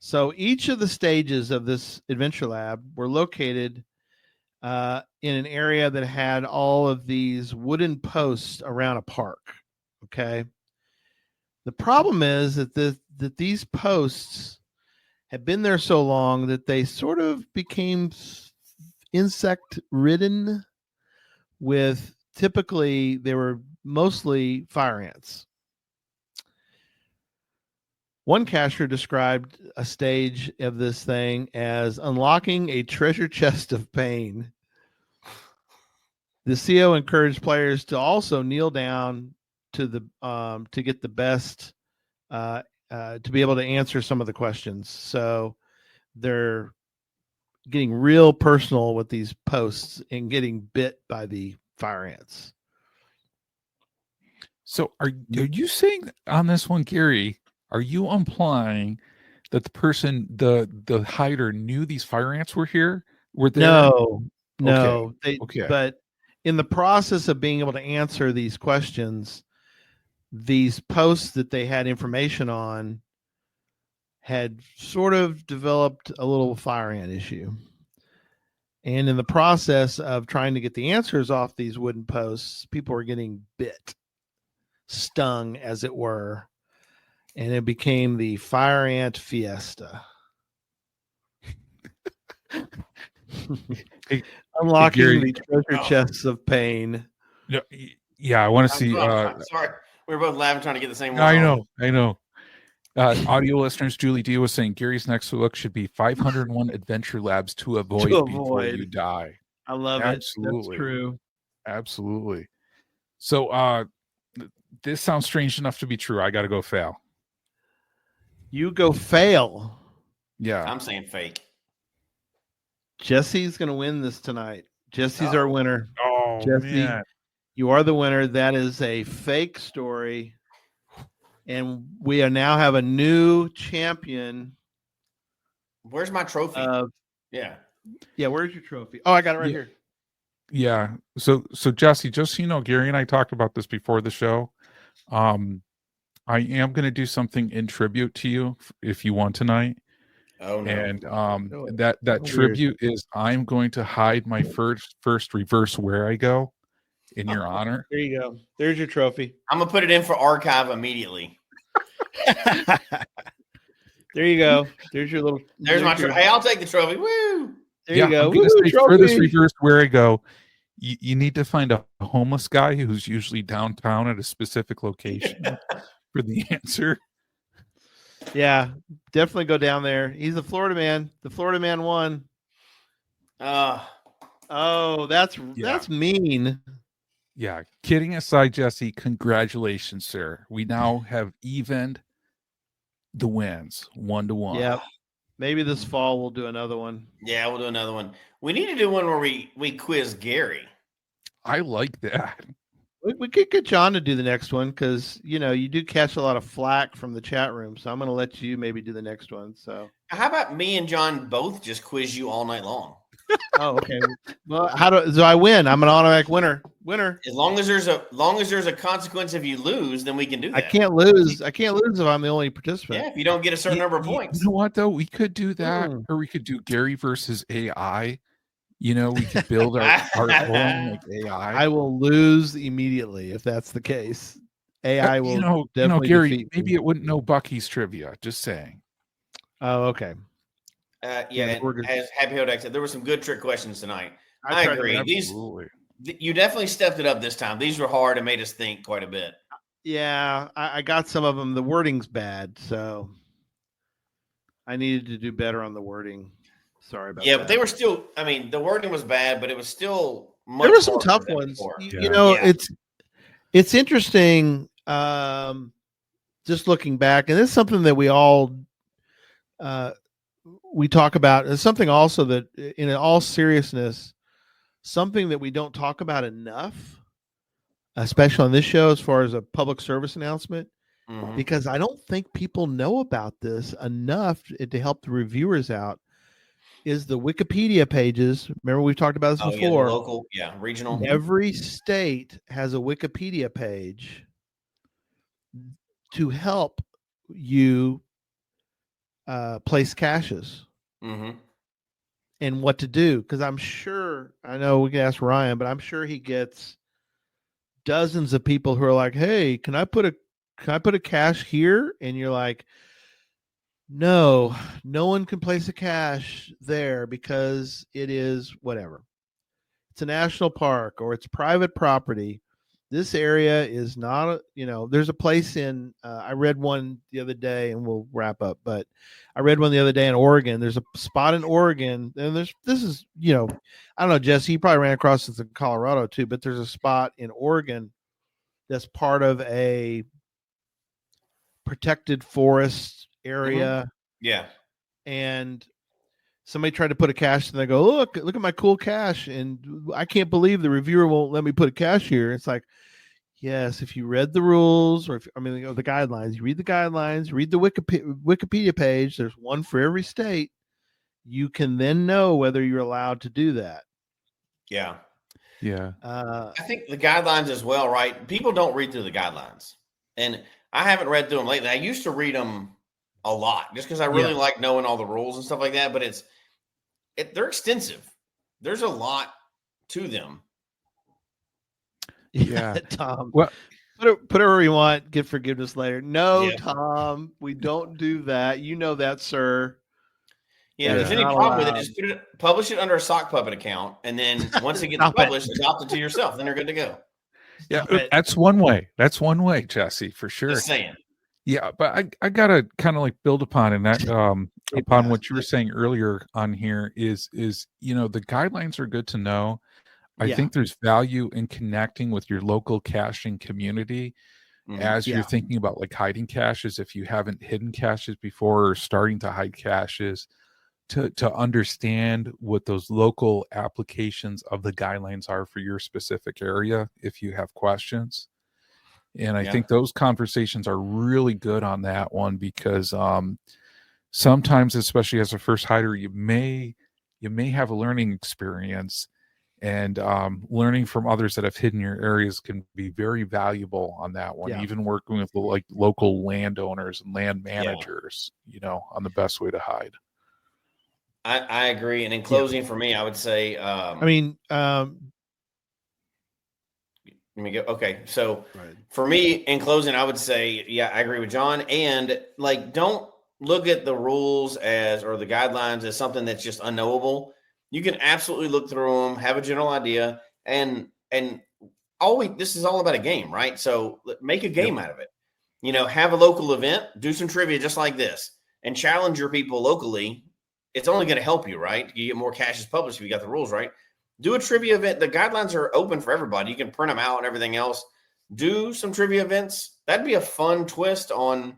So each of the stages of this Adventure Lab were located in an area that had all of these wooden posts around a park. Okay. The problem is that these posts had been there so long that they sort of became insect ridden with typically they were mostly fire ants. One cacher described a stage of this thing as unlocking a treasure chest of pain. The CO encouraged players to also kneel down to get the best to be able to answer some of the questions. So they're getting real personal with these posts and getting bit by the fire ants. So are you saying on this one, Gary, are you implying that the person, the hider knew these fire ants were here? Were there? No. Okay. But in the process of being able to answer these questions, these posts that they had information on had sort of developed a little fire ant issue. And in the process of trying to get the answers off these wooden posts, people were getting bit, stung, as it were. And it became the fire ant fiesta. Unlocking Gary, the treasure chests of pain. Yeah, I want to see. I'm sorry. We were both laughing trying to get the same one. I know. Audio listeners, Julie D was saying Gary's next book should be 501 Adventure Labs to avoid before you die. I love Absolutely. it. That's true. Absolutely. So this sounds strange enough to be true. I got to go fail. You go fail. Yeah. I'm saying fake. Jesse's going to win this tonight. Jesse's our winner. Oh, Jesse, man. you are the winner. That is a fake story. And we are now have a new champion. Where's my trophy? Yeah. Where's your trophy? Oh, I got it right here. Yeah. So Jesse, just so you know, Gary and I talked about this before the show. I am going to do something in tribute to you if you want tonight. Oh no. And that tribute is I'm going to hide my first reverse where I go in your honor. There you go. There's your trophy. I'm gonna put it in for archive immediately. There you go. There's your little. There's my trophy. Hey, I'll take the trophy. Woo! There you go. I'm gonna say for this reverse where I go, you need to find a homeless guy who's usually downtown at a specific location for the answer. Yeah, definitely go down there. He's the Florida man. The Florida man won. Oh, that's mean. Yeah, kidding aside, Jesse, congratulations, sir. We now have evened the wins 1-1. Yep. Maybe this fall we'll do another one. Yeah, we'll do another one. We need to do one where we quiz Gary. I like that. We could get John to do the next one because, you do catch a lot of flack from the chat room. So I'm going to let you maybe do the next one. So how about me and John both just quiz you all night long? Oh, okay. Well, so I win? I'm an automatic winner. As long as there's a consequence if you lose, then we can do that. I can't lose if I'm the only participant. Yeah, if you don't get a certain number of points. You know what though? We could do that, or we could do Gary versus AI. We could build our own like AI. I will lose immediately if that's the case. AI will definitely Gary. defeat Maybe me. it wouldn't know Bucky's trivia. Just saying. Oh, okay. As Happy Hodak said, there were some good trick questions tonight. I agree. Absolutely. You definitely stepped it up this time. These were hard and made us think quite a bit. Yeah, I got some of them. The wording's bad, so I needed to do better on the wording. Sorry about that. Yeah, but they were still. I mean, the wording was bad, but it was still. Much there were some harder tough than ones. before. It's interesting. Just looking back, and it's something that we all we talk about. It's something also that, in all seriousness, something that we don't talk about enough, especially on this show, as far as a public service announcement, because I don't think people know about this enough to help the reviewers out. Is the Wikipedia pages. Remember, we've talked about this before. Yeah, local, regional. Every state has a Wikipedia page to help you place caches and what to do. Because I know we can ask Ryan, but I'm sure he gets dozens of people who are like, "Hey, can I put a cache here?" And you're like, no one can place a cache there because it is whatever. It's a national park or it's private property. This area is not, there's a place in, I read one the other day and we'll wrap up, but I read one the other day in Oregon. There's a spot in Oregon and this is, I don't know, Jesse, you probably ran across this in Colorado too, but there's a spot in Oregon that's part of a protected forest area. Yeah. And somebody tried to put a cache and they go, look at my cool cache. And I can't believe the reviewer won't let me put a cache here. It's like, yes, if you read the rules the guidelines, you read the guidelines, read the Wikipedia page. There's one for every state. You can then know whether you're allowed to do that. Yeah. Yeah. I think the guidelines as well, right? People don't read through the guidelines. And I haven't read through them lately. I used to read them a lot just because I really like knowing all the rules and stuff like that. But they're extensive. There's a lot to them. Yeah, Tom. Well, put it wherever you want. Get forgiveness later. No, Yeah. Tom, we don't do that. You know that, sir. Yeah, if there's any problem with it, just publish it under a sock puppet account, and then once it gets published, adopt it to yourself. Then you're good to go. Yeah, that's one way. That's one way, Jesse, for sure. Just saying. Yeah, but I gotta kind of like build upon and that upon what you were saying earlier on here is the guidelines are good to know. I think there's value in connecting with your local caching community as you're thinking about like hiding caches if you haven't hidden caches before or starting to hide caches. To understand what those local applications of the guidelines are for your specific area if you have questions. And I think those conversations are really good on that one because sometimes, especially as a first hider, you may have a learning experience, and learning from others that have hidden your areas can be very valuable on that one. Even working with like local landowners and land managers, on the best way to hide. I agree. And in closing, for me, I would say, let me go. Okay. So for me, in closing, I would say, I agree with John. And like, don't look at the rules or the guidelines as something that's just unknowable. You can absolutely look through them, have a general idea, and always, this is all about a game, right? So make a game out of it. Have a local event, do some trivia just like this, and challenge your people locally. It's only going to help you, right? You get more caches published if you got the rules right. Do a trivia event. The guidelines are open for everybody. You can print them out and everything else. Do some trivia events. That'd be a fun twist on,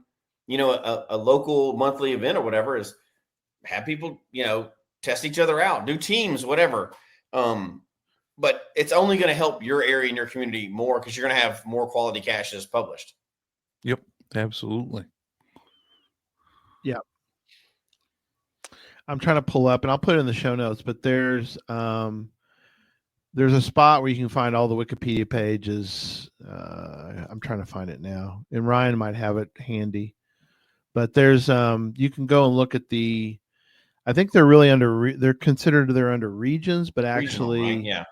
a local monthly event or whatever, is have people, test each other out, do teams, whatever. But it's only going to help your area and your community more because you're going to have more quality caches published. Yep, absolutely. Yeah. I'm trying to pull up, and I'll put it in the show notes, but there's a spot where you can find all the Wikipedia pages. I'm trying to find it now, and Ryan might have it handy. But there's you can go and look at I think they're really they're under regions, but actually, regional,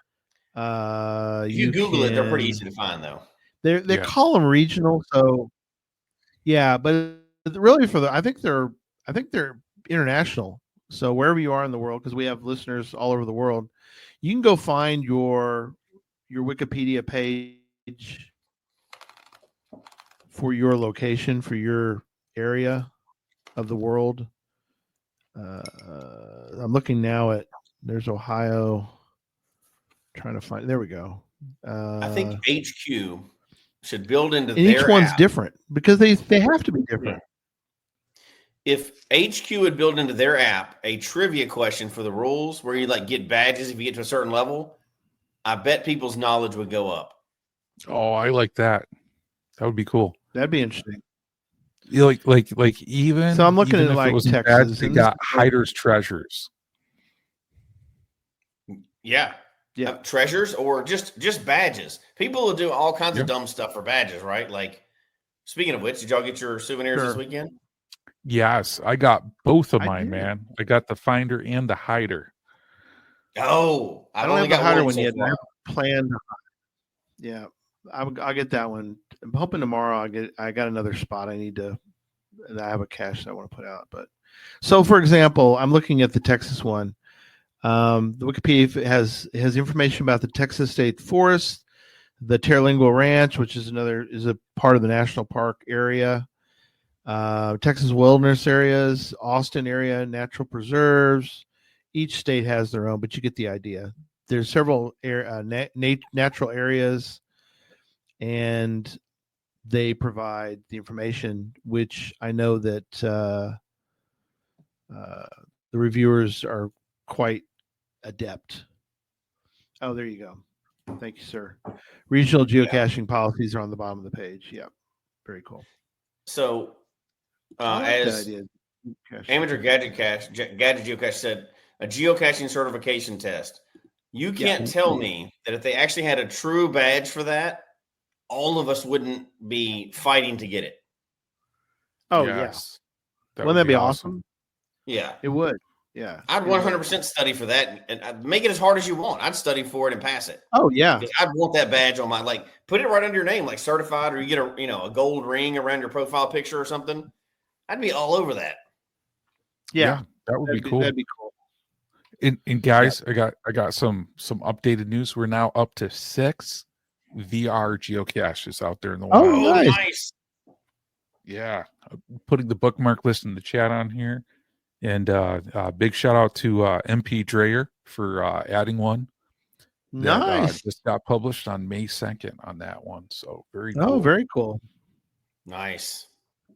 right? If you Google it, they're pretty easy to find, though. They call them regional, so but really I think they're international. So wherever you are in the world, because we have listeners all over the world, you can go find your Wikipedia page for your location, for your area of the world. I'm looking now there's Ohio. Trying to find. There we go. I think HQ should build into and their each one's app. different because they have to be different. If HQ would build into their app a trivia question for the rules where you like get badges if you get to a certain level, I bet people's knowledge would go up. Oh, I like that. That would be cool. That'd be interesting. Like even so I'm looking at like Texas. Bad, they got hiders treasures. Yeah. Treasures or just badges. People will do all kinds of dumb stuff for badges, right? Like, speaking of which, did y'all get your souvenirs this weekend? Yes, I got both of mine, man. I got the finder and the hider. Oh, I don't have the hider one yet. I plan. Yeah, I'll get that one. I'm hoping tomorrow I got another spot I need to. And I have a cache that I want to put out. But so, for example, I'm looking at the Texas one. The Wikipedia has information about the Texas State Forest, the Terralingual Ranch, which is a part of the national park area. Texas wilderness areas, Austin area, natural preserves. Each state has their own, but you get the idea. There's several natural areas, and they provide the information, which I know that the reviewers are quite adept. Oh, there you go. Thank you, sir. Regional geocaching policies are on the bottom of the page. Yeah, very cool. So, as Amateur Gadget Geocache said, a geocaching certification test. You can't tell me that if they actually had a true badge for that, all of us wouldn't be fighting to get it. Oh Yes. yeah. Wouldn't that be awesome? Yeah. It would. Yeah. I'd 100% study for that and I'd make it as hard as you want. I'd study for it and pass it. Oh yeah. Because I'd want that badge on my, like, put it right under your name, like certified, or you get a gold ring around your profile picture or something. I'd be all over that. Yeah. That would be cool. That'd be cool. And guys, I got some updated news. We're now up to 6 VR geocaches out there in the wild. Oh, Oh, nice. nice. Yeah, putting the bookmark list in the chat on here, and big shout out to MP Dreyer for adding one. That, Nice. just got published on May 2nd on that one. So very cool. Oh, very cool. Nice.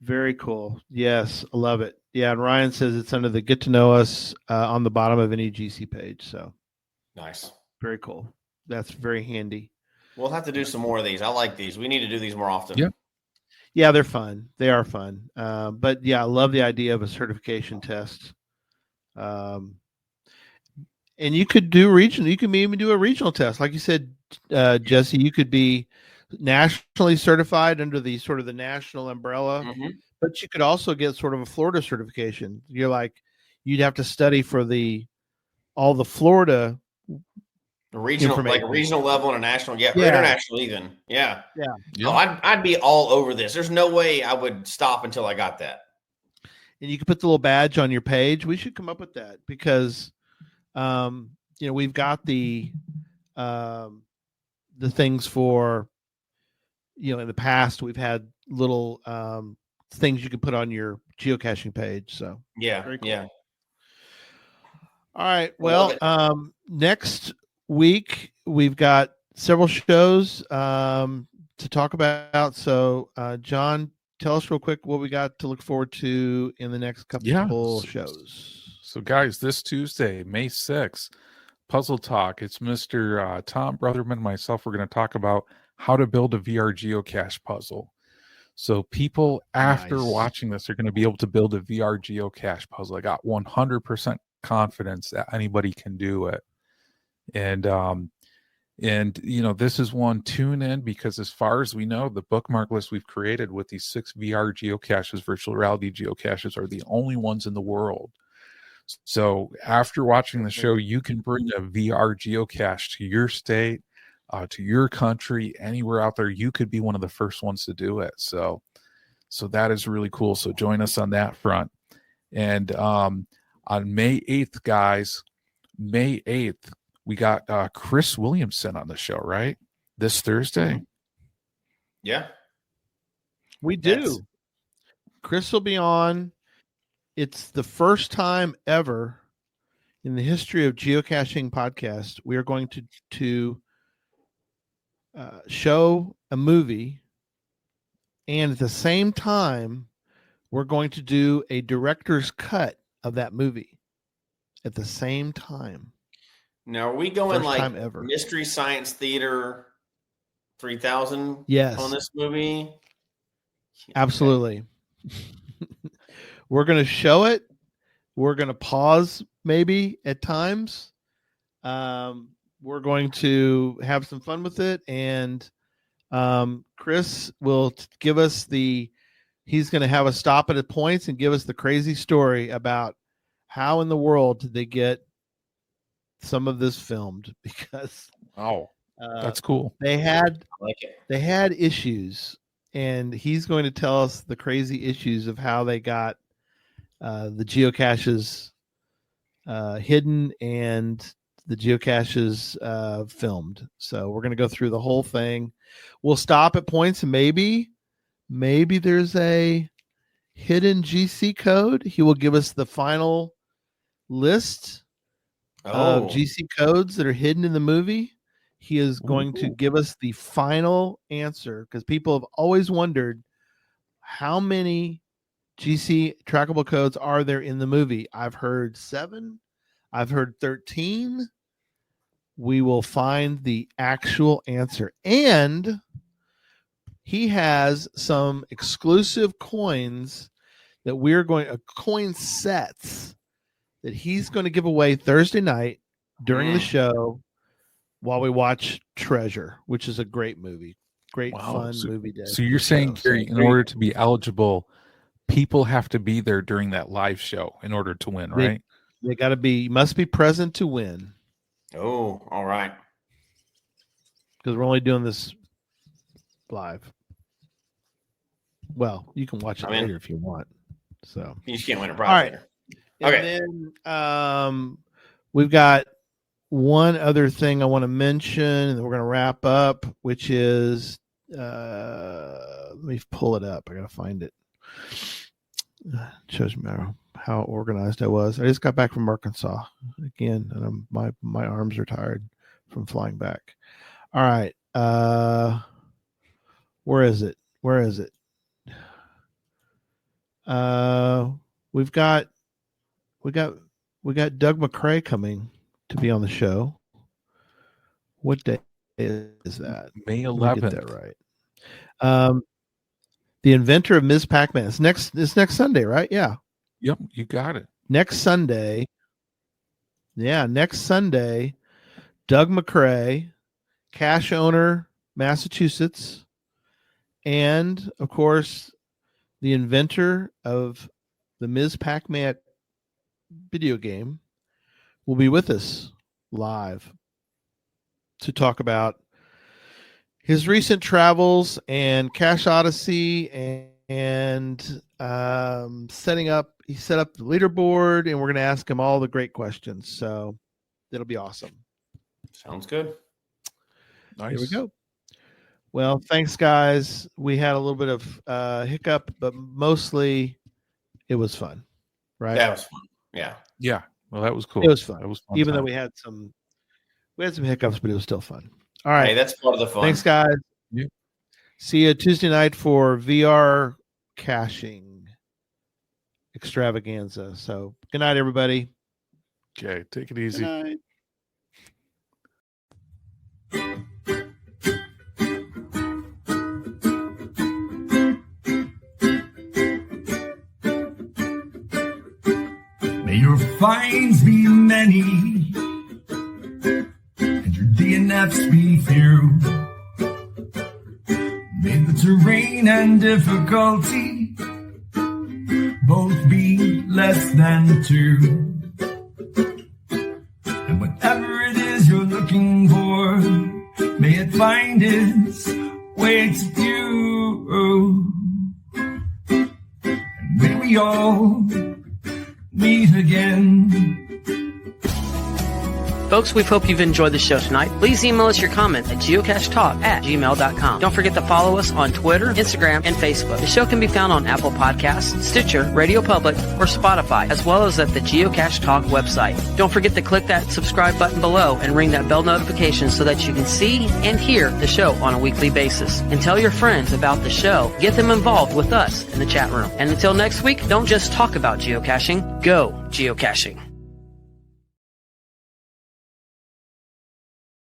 Very cool. Yes, I love it. Yeah, and Ryan says it's under the Get to Know Us on the bottom of any GC page. So Nice. very cool. That's very handy. We'll have to do some more of these. I like these. We need to do these more often. Yeah. Yeah, they're fun. They are fun. But yeah, I love the idea of a certification test. And you could do regional. You can even do a regional test, like you said, Jesse. You could be nationally certified under the sort of the national umbrella, but you could also get sort of a Florida certification. You'd have to study for all the Florida regional, like a regional level and a national, or international even. Yeah. Oh, I'd be all over this. There's no way I would stop until I got that. And you can put the little badge on your page. We should come up with that because, we've got the things for, in the past we've had little things you can put on your geocaching page. So very cool. Yeah. All right. Well, next week we've got several shows to talk about. So, John, tell us real quick what we got to look forward to in the next couple shows. So, guys, this Tuesday, May 6th, Puzzle Talk. It's Mr. Tom Brotherman and myself. We're going to talk about how to build a VR geocache puzzle. So people after watching this are going to be able to build a VR geocache puzzle. I got 100% confidence that anybody can do it. And this is one tune in, because as far as we know, the bookmark list we've created with these 6 VR geocaches, virtual reality geocaches, are the only ones in the world. So after watching the show, you can bring a VR geocache to your state, to your country, anywhere out there. You could be one of the first ones to do it. So that is really cool. So join us on that front. And on May 8th, guys, May 8th, we got Chris Williamson on the show, right? This Thursday. Yeah. We do. Chris will be on. It's the first time ever in the history of Geocaching podcast we are going to show a movie, and at the same time we're going to do a director's cut of that movie at the same time. Now, are we going First like time ever. Mystery Science Theater 3000 Yes. on this movie? Absolutely. We're going to show it. We're going to pause maybe at times. We're going to have some fun with it. And Chris will give us he's going to have us stop at points and give us the crazy story about how in the world did they get some of this filmed, because that's cool. They had like it. They had issues, and he's going to tell us the crazy issues of how they got the geocaches hidden and the geocaches filmed. So we're going to go through the whole thing. We'll stop at points, and maybe there's a hidden GC code. He will give us the final list of GC codes that are hidden in the movie. He is going to give us the final answer, because people have always wondered how many GC trackable codes are there in the movie. I've heard 7. I've heard 13. We will find the actual answer. And he has some exclusive coins that coin sets that he's going to give away Thursday night during the show while we watch Treasure, which is a great movie. great Wow. fun movie day. So you're saying, Gary, in order to be eligible, people have to be there during that live show in order to win, right? They got to be, must be present to win. Oh, all right. Because we're only doing this live. Well, you can watch it later if you want. So you just can't win a prize all right. later. Okay. And then we've got one other thing I want to mention, and then we're going to wrap up, which is let me pull it up. I got to find it. Shows me how organized I was. I just got back from Arkansas again, and my arms are tired from flying back. All right. Where is it? We got Doug McCrae coming to be on the show. What day is that? May 11th. Let me get that right. The inventor of Ms. Pac-Man. It's next Sunday, right? Yeah. Yep, you got it. Next Sunday. Yeah, next Sunday. Doug McCrae, cache owner, Massachusetts, and of course, the inventor of the Ms. Pac-Man video game, will be with us live to talk about his recent travels and Cache Odyssey and setting up. He set up the leaderboard, and we're going to ask him all the great questions. So it'll be awesome. Sounds good. Nice. Here we go. Well, thanks, guys. We had a little bit of hiccup, but mostly it was fun, right? That was fun. Yeah. Yeah. Well, that was cool. It was fun. That was fun. Even though we had some hiccups, but it was still fun. All right. Hey, that's part of the fun. Thanks, guys. Yeah. See you Tuesday night for VR caching extravaganza. So good night, everybody. Okay. Take it easy. Good night. May your finds be many, and your DNFs be few. May the terrain and difficulty both be less than 2. And whatever it is you're looking for, may it find its way to you. And may we all meet again. Folks, we hope you've enjoyed the show tonight. Please email us your comments at geocachetalk@gmail.com. Don't forget to follow us on Twitter, Instagram, and Facebook. The show can be found on Apple Podcasts, Stitcher, Radio Public, or Spotify, as well as at the Geocache Talk website. Don't forget to click that subscribe button below and ring that bell notification so that you can see and hear the show on a weekly basis. And tell your friends about the show. Get them involved with us in the chat room. And until next week, don't just talk about geocaching, go geocaching.